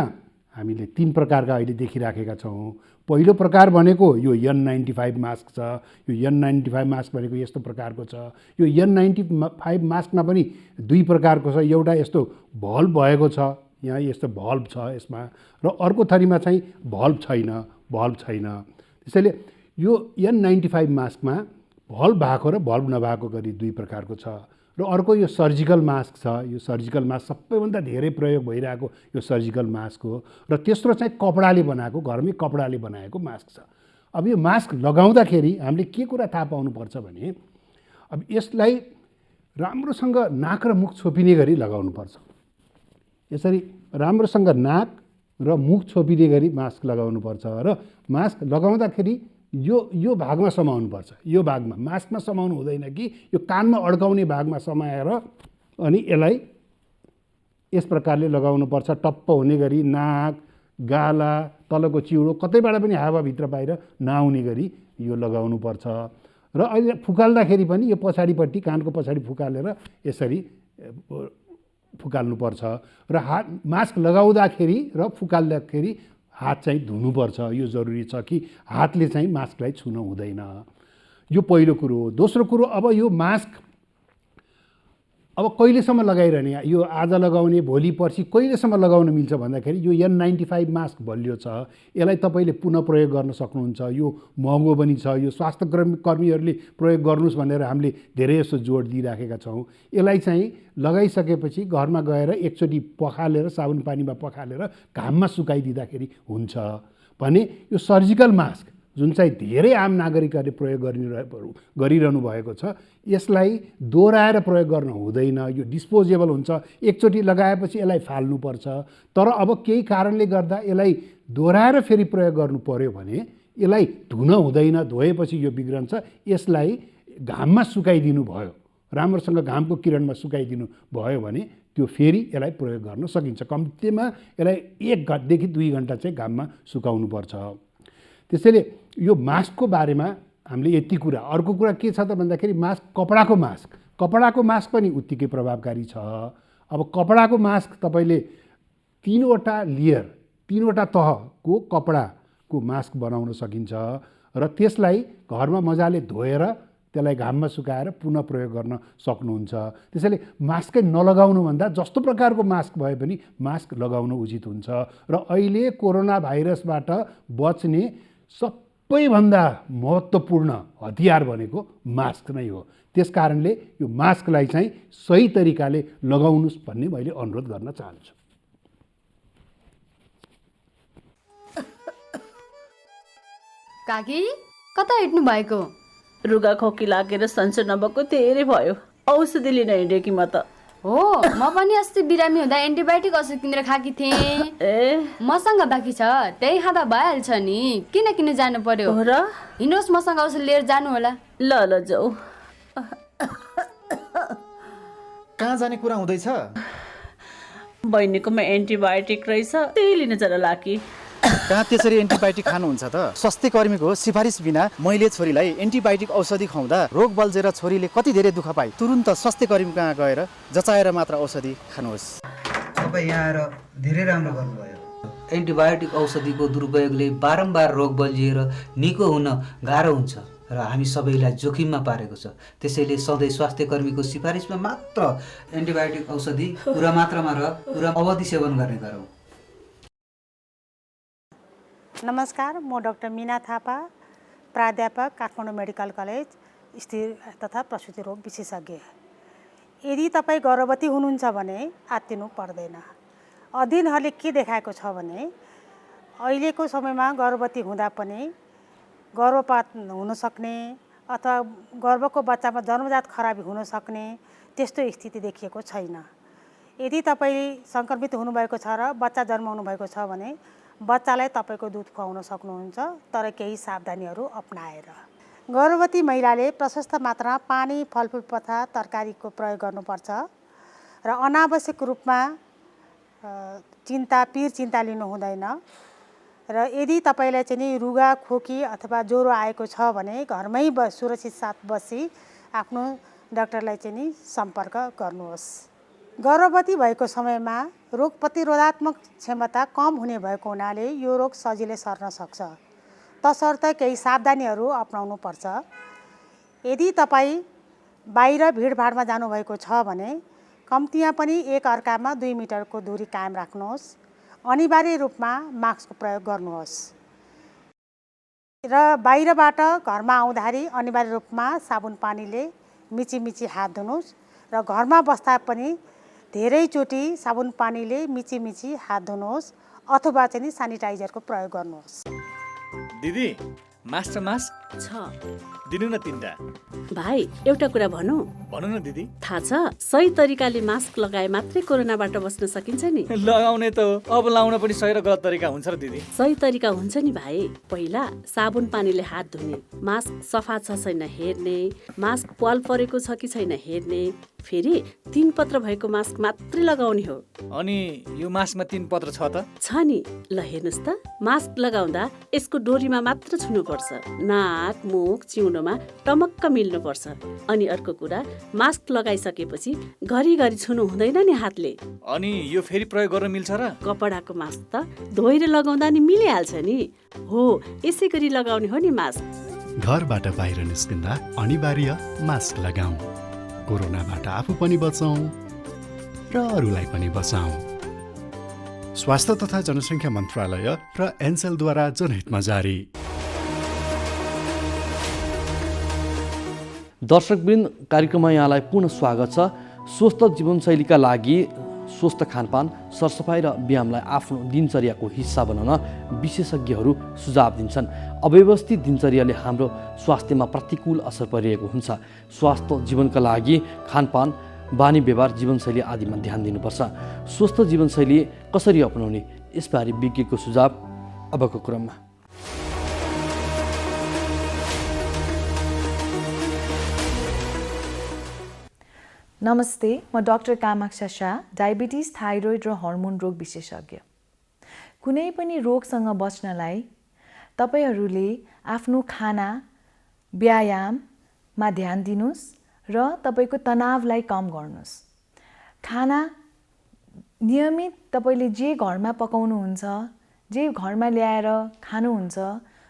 हामीले 3 प्रकारका अहिले देखिराखेका छौँ। पहिलो प्रकार भनेको यो N95 मास्क छ। यो N95 मास्क भनेको यस्तो प्रकारको छ। यो N95 मास्कमा पनि 2 प्रकारको छ। एउटा यस्तो भल्भ भएको छ, यहाँ यस्तो भल्भ छ यसमा, र अर्को थरीमा चाहिँ भल्भ छैन। त्यसैले यो N95 मास्कमा भल्भ भएको र भल्भ नभएको गरी 2 प्रकारको छ। र अर्को यो सर्जिकल मास्क छ। यो सर्जिकल मास्क सबैभन्दा धेरै प्रयोग भइरहेको यो सर्जिकल मास्क हो। र तेस्रो चाहिँ कपडाले बनाएको, घरमै कपडाले बनाएको मास्क छ। अब यो मास्क लगाउँदाखेरि हामीले के कुरा थाहा पाउनुपर्छ भने अब यसलाई राम्रोसँग नाक र मुख छोपिने गरी लगाउनुपर्छ। यसरी राम्रोसँग नाक र मुख छोपिने गरी मास्क लगाउनुपर्छ र मास्क लगाउँदाखेरि यो भागमा समाउनुपर्छ। यो भागमा मास्कमा समाउनु हुँदैन कि यो कानमा अड्काउने भागमा समाएर अनि यसलाई यस प्रकारले लगाउनुपर्छ। टप्प हुने गरी नाक, गाला, तलको चिउडो कतैबाट पनि हावाभित्र बाहिर नआउने गरी यो लगाउनुपर्छ। र अहिले फुकाल्दाखेरि पनि यो पछाडिपट्टि कानको पछाडि फुकालेर यसरी फुकाल्नुपर्छ। र मास्क लगाउँदाखेरि र फुकाल्दाखेरि हात चाहिँ धुनुपर्छ। यो जरुरी छ कि हातले चाहिँ मास्कलाई छुन हुँदैन। यो पहिलो कुरो हो। दोस्रो कुरो, अब यो मास्क अब कहिलेसम्म लगाइरहने, यो आज लगाउने भोलि पर्सि कहिलेसम्म लगाउन मिल्छ भन्दाखेरि यो N95 मास्क बलियो छ, यसलाई तपाईँले पुनः प्रयोग गर्न सक्नुहुन्छ। यो महँगो पनि छ, यो स्वास्थ्य कर्मीहरूले प्रयोग गर्नुहोस् भनेर हामीले धेरै जस्तो जोड दिइराखेका छौँ। यसलाई चाहिँ लगाइसकेपछि घरमा गएर एकचोटि पखालेर साबुन पानीमा पखालेर घाममा सुकाइदिँदाखेरि हुन्छ भने यो सर्जिकल मास्क जुन चाहिँ धेरै आम नागरिकहरूले प्रयोग गरिरहनु भएको छ, यसलाई दोहोऱ्याएर प्रयोग गर्न हुँदैन। यो डिस्पोजेबल हुन्छ, एकचोटि लगाएपछि यसलाई फाल्नुपर्छ। तर अब केही कारणले गर्दा यसलाई दोहोऱ्याएर फेरि प्रयोग गर्नु पर्यो भने यसलाई धुन हुँदैन, धोएपछि यो बिग्रन्छ। यसलाई घाममा सुकाइदिनु भयो, राम्रोसँग घामको किरणमा सुकाइदिनु भयो भने त्यो फेरि यसलाई प्रयोग गर्न सकिन्छ। कम्तीमा यसलाई 1 घन्टादेखि 2 घन्टा चाहिँ घाममा सुकाउनुपर्छ। त्यसैले यो मास्कको बारेमा हामीले यति कुरा। अर्को कुरा के छ त भन्दाखेरि कपडाको मास्क पनि उत्तिकै प्रभावकारी छ। अब कपडाको मास्क तपाईँले 3वटा लेयर, 3वटा तहको कपडाको मास्क बनाउन सकिन्छ र त्यसलाई घरमा मजाले धोएर त्यसलाई घाममा सुकाएर पुनः प्रयोग गर्न सक्नुहुन्छ। त्यसैले मास्कै नलगाउनुभन्दा जस्तो प्रकारको मास्क भए पनि मास्क लगाउन उचित हुन्छ। र अहिले कोरोना भाइरसबाट बच्ने सबैभन्दा महत्त्वपूर्ण हतियार भनेको मास्क नै हो। त्यस कारणले यो मास्कलाई चाहिँ सही तरिकाले लगाउनुहोस् भन्ने मैले अनुरोध गर्न चाहन्छु। काकी कता हिँड्नु भएको? रुगा खोकी लागेर सन्चो नभएको धेरै भयो, औषधि लिन हिँडेँ कि म त। हो, म पनि अस्ति बिरामी हुँदा एन्टिबायोटिक औषध किनेर खाएकी थिएँ। मसँग बाँकी छ, त्यही खाँदा भइहाल्छ नि, किन जानु पर्यो र? हिँड्नुहोस्, मसँग औषध लिएर जानु होला। ल जाऊ। कहाँ जाने कुरा हुँदैछ? बहिनीकोमा एन्टिबायोटिक रहेछ, त्यही लिन चला लाकी। कहाँ त्यसरी एन्टिबायोटिक खानुहुन्छ त? स्वास्थ्य कर्मीको सिफारिस बिना मैले छोरीलाई एन्टिबायोटिक औषधि खुवाउँदा रोग बल्झेर छोरीले कति धेरै दुःख पाए। तुरुन्त स्वास्थ्य कर्मी कहाँ गएर जचाएर मात्र औषधि खानुहोस्। तपाईँ यहाँ आएर धेरै राम्रो गर्नुभयो। एन्टिबायोटिक औषधिको दुरुपयोगले बारम्बार रोग बल्झिएर निको हुन गाह्रो हुन्छ र हामी सबैलाई जोखिममा पारेको छ। त्यसैले सधैँ स्वास्थ्य कर्मीको सिफारिसमा मात्र एन्टिबायोटिक औषधि पुरा मात्रामा र पुरा अवधि सेवन गर्ने गरौँ। नमस्कार, म डाक्टर मीना थापा, प्राध्यापक, काठमाडौँ मेडिकल कलेज, स्त्री तथा प्रसुति रोग विशेषज्ञ। यदि तपाईँ गर्भवती हुनुहुन्छ भने आत्तिनु पर्दैन। अध्ययनहरूले के देखाएको छ भने अहिलेको समयमा गर्भवती हुँदा पनि गर्भपात हुनसक्ने अथवा गर्भको बच्चामा जन्मजात खराबी हुनसक्ने त्यस्तो स्थिति देखिएको छैन। यदि तपाईँ सङ्क्रमित हुनुभएको छ र बच्चा जन्माउनु भएको छ भने बच्चालाई तपाईँको दुध खुवाउन सक्नुहुन्छ, तर केही सावधानीहरू अपनाएर। गर्भवती महिलाले प्रशस्त मात्रामा पानी, फलफुल तथा तरकारीको प्रयोग गर्नुपर्छ र अनावश्यक रूपमा चिन्ता लिनु हुँदैन। र यदि तपाईँलाई चाहिँ नि रुगा खोकी अथवा ज्वरो आएको छ भने घरमै सुरक्षित साथ बसी आफ्नो डाक्टरलाई चाहिँ नि सम्पर्क गर्नुहोस्। गर्भवती भएको समयमा रोग प्रतिरोधात्मक क्षमता कम हुने भएको हुनाले यो रोग सजिलै सर्न सक्छ, तसर्थ केही सावधानीहरू अपनाउनु पर्छ। यदि तपाईँ बाहिर भिडभाडमा जानुभएको छ भने कम्तीमा पनि एक अर्कामा 2 मिटरको दूरी कायम राख्नुहोस्। अनिवार्य रूपमा मास्कको प्रयोग गर्नुहोस् र बाहिरबाट घरमा आउँदाखेरि अनिवार्य रूपमा साबुन पानीले मिची हात धुनुहोस् र घरमा बस्दा पनि धेरैचोटि साबुन पानीले मिची हात धुनुहोस् अथवा चाहिँ सानिटाइजरको प्रयोग गर्नुहोस्। दिदी, मास्टर मास्क छ, दिनु न 3टा। भाइ एउटा कुरा भनौँ? भन न दिदी। थाहा छ, सही तरिकाले मास्क लगाए मात्रै कोरोनाबाट बस्न सकिन्छ नि। लगाउने त हो, अब लाउन पनि सही र गलत तरिका हुन्छ र दिदी। सही तरिका हुन्छ नि भाइ। पहिला साबुन पानीले हात धुने, मास्क सफा छ छैन हेर्ने, मास्क पाल परेको छ कि छैन हेर्ने, फेरि 3 पत्र भएको मास्क मात्रै लगाउने हो। अनि यो मास्कमा 3 पत्र छ त? छ नि, ल हेर्नुहोस् त, मास्क लगाउँदा यसको डोरीमा मात्र छुनुपर्छ। नाक, मुख, चिउनोमा टमक्क मिल्नुपर्छ। अनि अर्को कुरा, मास्क लगाइसकेपछि घरिघरि छुनु हुँदैन नि हातले। अनि यो फेरि प्रयोग गर्न मिल्छ र? कपडाको मास्क त धोएर लगाउँदा नि मिलिहाल्छ नि। हो, यसै गरी लगाउने हो नि मास्क। घरबाट बाहिर निस्किँदा अनिवार्य मास्क लगाऊ। कोरोनाबाट आफू पनि बचौँ र अरूलाई पनि बचाऊ। स्वास्थ्य तथा जनसङ्ख्या मन्त्रालय र एनसेलद्वारा जनहितमा जारी। दर्शकवृन्द, कार्यक्रममा यहाँलाई पुनः स्वागत छ। स्वस्थ जीवनशैलीका लागि स्वस्थ खानपान, सरसफाइ र व्यायामलाई आफ्नो दिनचर्याको हिस्सा बनाउन विशेषज्ञहरू सुझाव दिन्छन्। अव्यवस्थित दिनचर्याले हाम्रो स्वास्थ्यमा प्रतिकूल असर परिरहेको हुन्छ। स्वास्थ्य जीवनका लागि खानपान, बानी व्यवहार, जीवनशैली आदिमा ध्यान दिनुपर्छ। स्वस्थ जीवनशैली कसरी अपनाउने, यसबारे विज्ञको सुझाव अबको क्रममा। नमस्ते, म doctor Kamaksha Shah, diabetes, thyroid र हर्मोन रोग विशेषज्ञ। कुनै पनि रोगसँग बच्नलाई तपाईहरूले आफ्नो खाना, व्यायाममा ध्यान दिनुहोस् र तपाईँको तनावलाई कम गर्नुहोस्। खाना नियमित तपाईँले जे घरमा पकाउनुहुन्छ, जे घरमा ल्याएर खानुहुन्छ,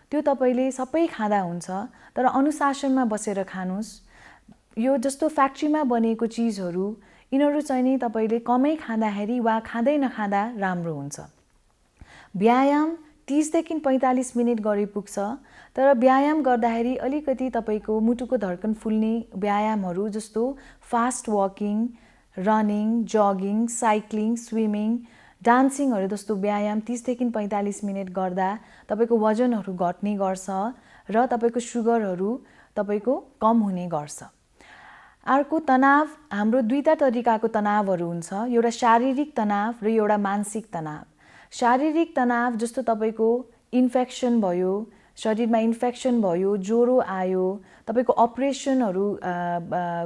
त्यो तपाईँले सबै खाँदा हुन्छ, तर अनुशासनमा बसेर खानुहोस्। यो जस्तो फ्याक्ट्रीमा बनेको चिजहरू, यिनीहरू चाहिँ नि तपाईँले कमै खाँदाखेरि वा खाँदै नखाँदा राम्रो हुन्छ। व्यायाम 30 देखि 45 मिनट गरी पुग्छ, तर व्यायाम गर्दाखेरि अलिकति तपाईँको मुटुको धड्कन फुल्ने व्यायामहरू जस्तो fast walking, running, jogging, cycling, swimming, डान्सिङहरू जस्तो व्यायाम 30 देखि 45 मिनट गर्दा तपाईँको वजनहरू घट्ने गर्छ र तपाईँको सुगरहरू तपाईँको कम हुने गर्छ। अर्को तनाव, हाम्रो दुईटा तरिकाको तनावहरू हुन्छ, एउटा शारीरिक तनाव र एउटा मानसिक तनाव। शारीरिक तनाव जस्तो तपाईँको इन्फेक्सन भयो, शरीरमा इन्फेक्सन भयो, ज्वरो आयो, तपाईँको अपरेसनहरू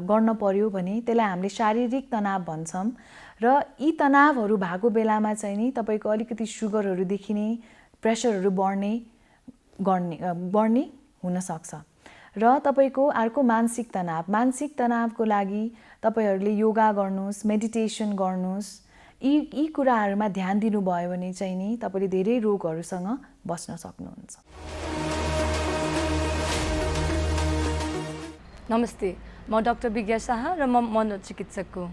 गर्न पर्यो भने त्यसलाई हामीले शारीरिक तनाव भन्छौँ। र यी तनावहरू भएको बेलामा चाहिँ नि तपाईँको अलिकति सुगरहरू देखिने, प्रेसरहरू बढ्ने हुनसक्छ। र तपाईँको अर्को मानसिक तनाव। मानसिक तनावको लागि तपाईँहरूले योगा गर्नुहोस्, मेडिटेसन गर्नुहोस्। यी कुराहरूमा ध्यान दिनुभयो भने चाहिँ नि तपाईँले धेरै रोगहरूसँग बच्न सक्नुहुन्छ। नमस्ते, म डाक्टर विज्ञा शाह र म मनोचिकित्सक हो।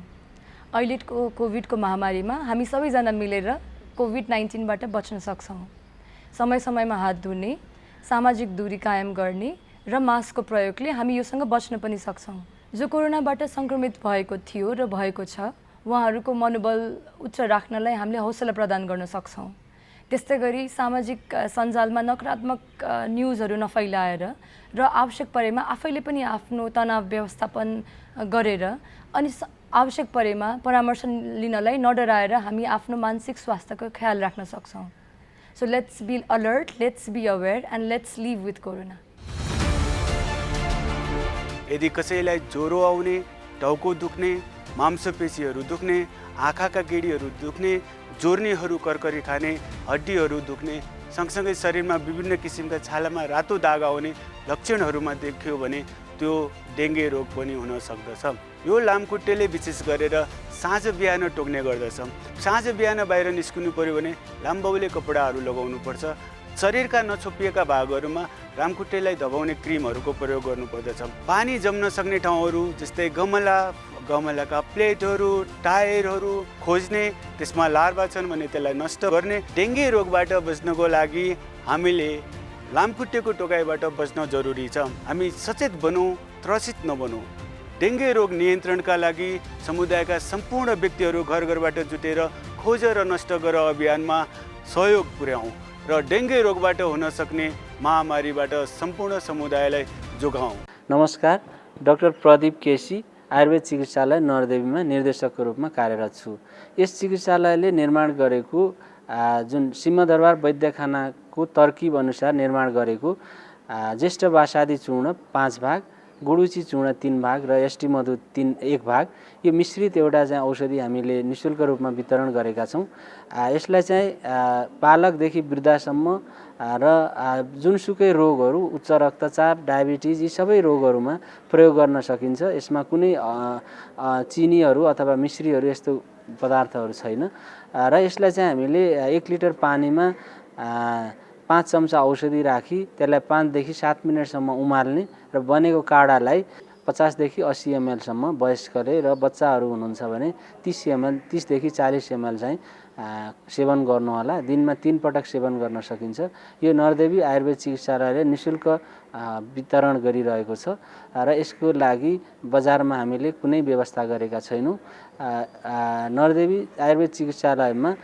अहिलेको कोभिडको महामारीमा हामी सबैजना मिलेर कोभिड-19बाट बच्न सक्छौँ। समय समयमा हात धुने, सामाजिक दूरी कायम गर्ने र मास्कको प्रयोगले हामी योसँग बच्न पनि सक्छौँ। जो कोरोनाबाट सङ्क्रमित भएको थियो र भएको छ, उहाँहरूको मनोबल उच्च राख्नलाई हामीले हौसला प्रदान गर्न सक्छौँ। त्यस्तै गरी सामाजिक सञ्जालमा नकारात्मक न्युजहरू नफैलाएर र आवश्यक परेमा आफैले पनि आफ्नो तनाव व्यवस्थापन गरेर अनि आवश्यक परेमा परामर्श लिनलाई नडराएर हामी आफ्नो मानसिक स्वास्थ्यको ख्याल राख्न सक्छौँ। So let's be alert, let's be aware and let's live with corona. यदि कसैलाई ज्वरो आउने, टाउको दुख्ने, मांसपेशीहरू दुख्ने, आँखाका गेडीहरू दुख्ने, जोर्नीहरू करकरी खाने, हड्डीहरू दुख्ने, सँगसँगै शरीरमा विभिन्न किसिमका छालामा रातो दाग आउने लक्षणहरूमा देखियो भने त्यो डेङ्गे रोग पनि हुन सक्दछ। यो लामखुट्टेले विशेष गरेर साँझ बिहान टोक्ने गर्दछ। साँझ बिहान बाहिर निस्किनु पर्यो भने लामबाउले कपडाहरू लगाउनुपर्छ। शरीरका नछोपिएका भागहरूमा लामखुट्टेलाई दबाउने क्रिमहरूको प्रयोग गर्नुपर्दछ। पानी जम्न सक्ने ठाउँहरू जस्तै गमलाका प्लेटहरू, टायरहरू खोज्ने, त्यसमा लार्भा छन् भने त्यसलाई नष्ट गर्ने। डेङ्गे रोगबाट बच्नको लागि हामीले लामखुट्टेको टोकाइबाट बच्न जरुरी छ। हामी सचेत बनौँ, त्रसित नबनौँ। डेङ्गे रोग नियन्त्रणका लागि समुदायका सम्पूर्ण व्यक्तिहरू घर घरबाट जुटेर खोज र नष्ट गर अभियानमा सहयोग पुर्याउँ र डेङ्गे रोगबाट हुन सक्ने महामारीबाट सम्पूर्ण समुदायलाई जोगाउँ। नमस्कार, डाक्टर प्रदीप केसी, आयुर्वेद चिकित्सालय नरदेवीमा निर्देशकको रूपमा कार्यरत छु। यस चिकित्सालयले निर्माण गरेको जुन सिंहदरबार वैद्यखानाको तरकिब अनुसार निर्माण गरेको ज्येष्ठ बासादी चूर्ण 5 भाग, गुडुची चूर्ण 3 भाग र एसटी मधु 1 भाग यो मिश्रित एउटा चाहिँ औषधि हामीले निशुल्क रूपमा वितरण गरेका छौँ। यसलाई चाहिँ बालकदेखि वृद्धसम्म र जुनसुकै रोगहरू उच्च रक्तचाप डायबिटिज यी सबै रोगहरूमा प्रयोग गर्न सकिन्छ। यसमा कुनै चिनीहरू अथवा मिश्रीहरू यस्तो पदार्थहरू छैन र यसलाई चाहिँ हामीले 1 लिटर पानीमा 5 चम्चा औषधि राखी त्यसलाई 5 देखि 7 मिनेटसम्म उमाल्ने र बनेको काडालाई 50 देखि 80 ml सम्म वयस्कले र बच्चाहरू हुनुहुन्छ भने 30 ml 30 देखि 40 ml चाहिँ सेवन गर्नुहोला। दिनमा 3 पटक सेवन गर्न सकिन्छ। यो नरदेवी आयुर्वेद चिकित्सालयले निशुल्क वितरण गरिरहेको छ र यसको लागि बजारमा हामीले कुनै व्यवस्था गरेका छैनौँ। नरदेवी आयुर्वेद चिकित्सालयमा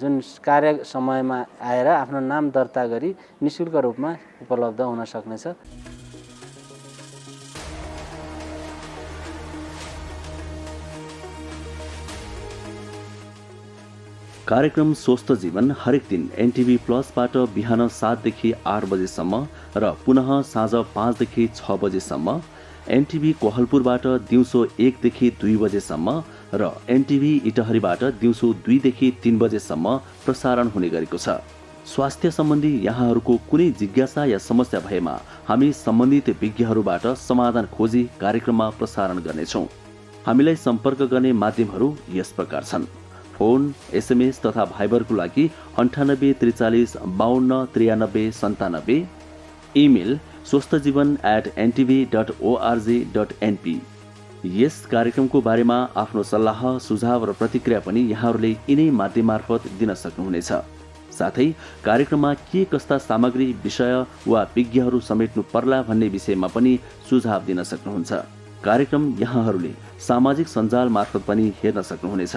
जुन कार्य समयमा आएर आफ्नो नाम दर्ता गरी निशुल्क रूपमा उपलब्ध हुन सक्नेछ। कार्यक्रम स्वस्थ जीवन हरेक दिन एनटिभी प्लसबाट बिहान 7 देखि 8 बजेसम्म र पुनः साँझ 5 देखि 6 बजेसम्म, एनटिभी कोहलपुरबाट दिउँसो 1 देखि 2 बजेसम्म र एनटिभी इटहरीबाट दिउँसो 2 देखि 3 बजेसम्म प्रसारण हुने गरेको छ। स्वास्थ्य सम्बन्धी यहाँहरूको कुनै जिज्ञासा या समस्या भएमा हामी सम्बन्धित विज्ञहरूबाट समाधान खोजी कार्यक्रममा प्रसारण गर्नेछौँ। हामीलाई सम्पर्क गर्ने माध्यमहरू यस प्रकार छन्: फोन, एसएमएस तथा भाइबरको लागि 98 43 52 93 97, इमेल swasthjivan@ntv.org.np। यस कार्यक्रमको बारेमा आफ्नो सल्लाह सुझाव र प्रतिक्रिया पनि यहाँहरूले यिनै माध्यम मार्फत दिन सक्नुहुनेछ। साथै कार्यक्रममा के कस्ता सामग्री, विषय वा विज्ञहरू समेट्नु पर्ला भन्ने विषयमा पनि सुझाव दिन सक्नुहुन्छ। कार्यक्रम यहाँहरूले सामाजिक सञ्जाल मार्फत पनि हेर्न सक्नुहुनेछ।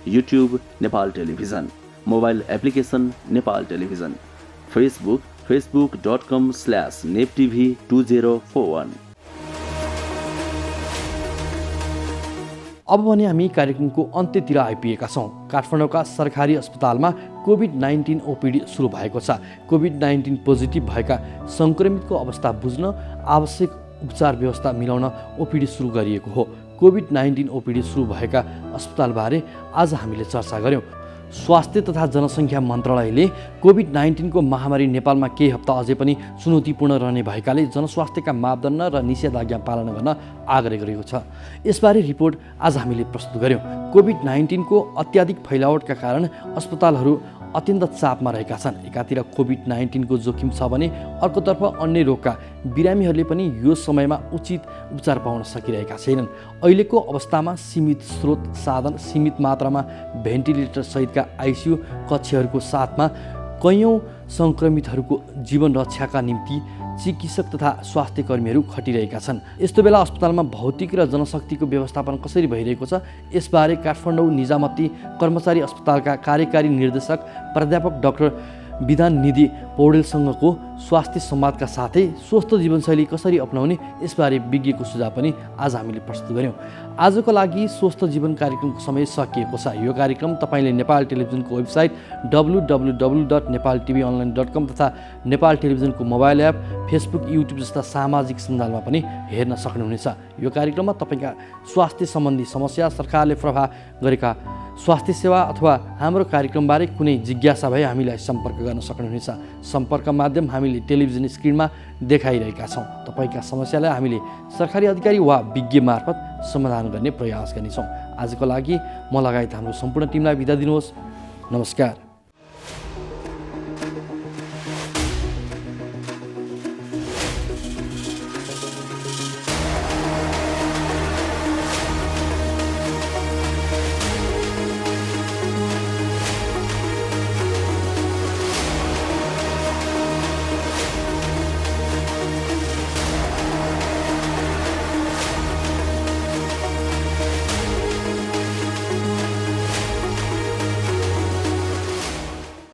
YouTube Nepal television, mobile application Nepal television, Facebook facebook.com/neptv2041। अब भने हामी कार्यक्रमको अन्त्यतिर आइपुगेका छौँ। काठमाडौँका सरकारी अस्पतालमा कोभिड-19 ओपिडी सुरु भएको छ। कोभिड-19 पोजिटिभ भएका सङ्क्रमितको अवस्था बुझ्न आवश्यक उपचार व्यवस्था मिलाउन ओपिडी सुरु गरिएको हो। कोभिड-19 ओपिडी सुरु भएका अस्पतालबारे आज हामीले चर्चा गऱ्यौँ। स्वास्थ्य तथा जनसङ्ख्या मन्त्रालयले कोभिड-19 को महामारी नेपालमा केही हप्ता अझै पनि चुनौतीपूर्ण रहने भएकाले जनस्वास्थ्यका मापदण्ड र निषेधाज्ञा पालना गर्न आग्रह गरेको छ। यसबारे रिपोर्ट आज हामीले प्रस्तुत गऱ्यौँ। कोभिड-19 को अत्याधिक फैलावटका कारण अस्पतालहरू अत्यन्त चापमा रहेका छन्। एकातिर कोभिड-19 को जोखिम छ भने अर्कोतर्फ अन्य रोगका बिरामीहरूले पनि यो समयमा उचित उपचार पाउन सकिरहेका छैनन्। अहिलेको अवस्थामा सीमित स्रोत साधन, सीमित मात्रामा भेन्टिलेटर सहितका आइसियु कक्षहरूको साथमा कैयौँ सङ्क्रमितहरूको जीवन रक्षाका निम्ति चिकित्सक तथा स्वास्थ्य कर्मीहरू खटिरहेका छन्। यस्तो बेला अस्पतालमा भौतिक र जनशक्तिको व्यवस्थापन कसरी भइरहेको छ, यसबारे काठमाडौँ निजामती कर्मचारी अस्पतालका कार्यकारी निर्देशक प्राध्यापक डाक्टर विधान निधि पौडेलसँगको स्वास्थ्य संवादका साथै स्वस्थ जीवनशैली कसरी अपनाउने यसबारे विज्ञको सुझाव पनि आज हामीले प्रस्तुत गऱ्यौँ। आजको लागि स्वस्थ जीवन कार्यक्रमको समय सकिएको छ। यो कार्यक्रम तपाईँले नेपाल टेलिभिजनको वेबसाइट www.nepaltvonline.com तथा नेपाल टेलिभिजनको मोबाइल एप, फेसबुक, युट्युब जस्ता सामाजिक सञ्जालमा पनि हेर्न सक्नुहुनेछ। यो कार्यक्रममा तपाईँका स्वास्थ्य सम्बन्धी समस्या, सरकारले प्रवाह गरेका स्वास्थ्य सेवा अथवा हाम्रो कार्यक्रमबारे कुनै जिज्ञासा भए हामीलाई सम्पर्क गर्न सक्नुहुनेछ। सम्पर्क माध्यम हामीले टेलिभिजन स्क्रिनमा देखाइरहेका छौँ। तपाईँका समस्यालाई हामीले सरकारी अधिकारी वा विज्ञ मार्फत समाधान गर्ने प्रयास गर्नेछौँ। आजको लागि म लगायत हाम्रो सम्पूर्ण टिमलाई बिदा दिनुहोस्। नमस्कार।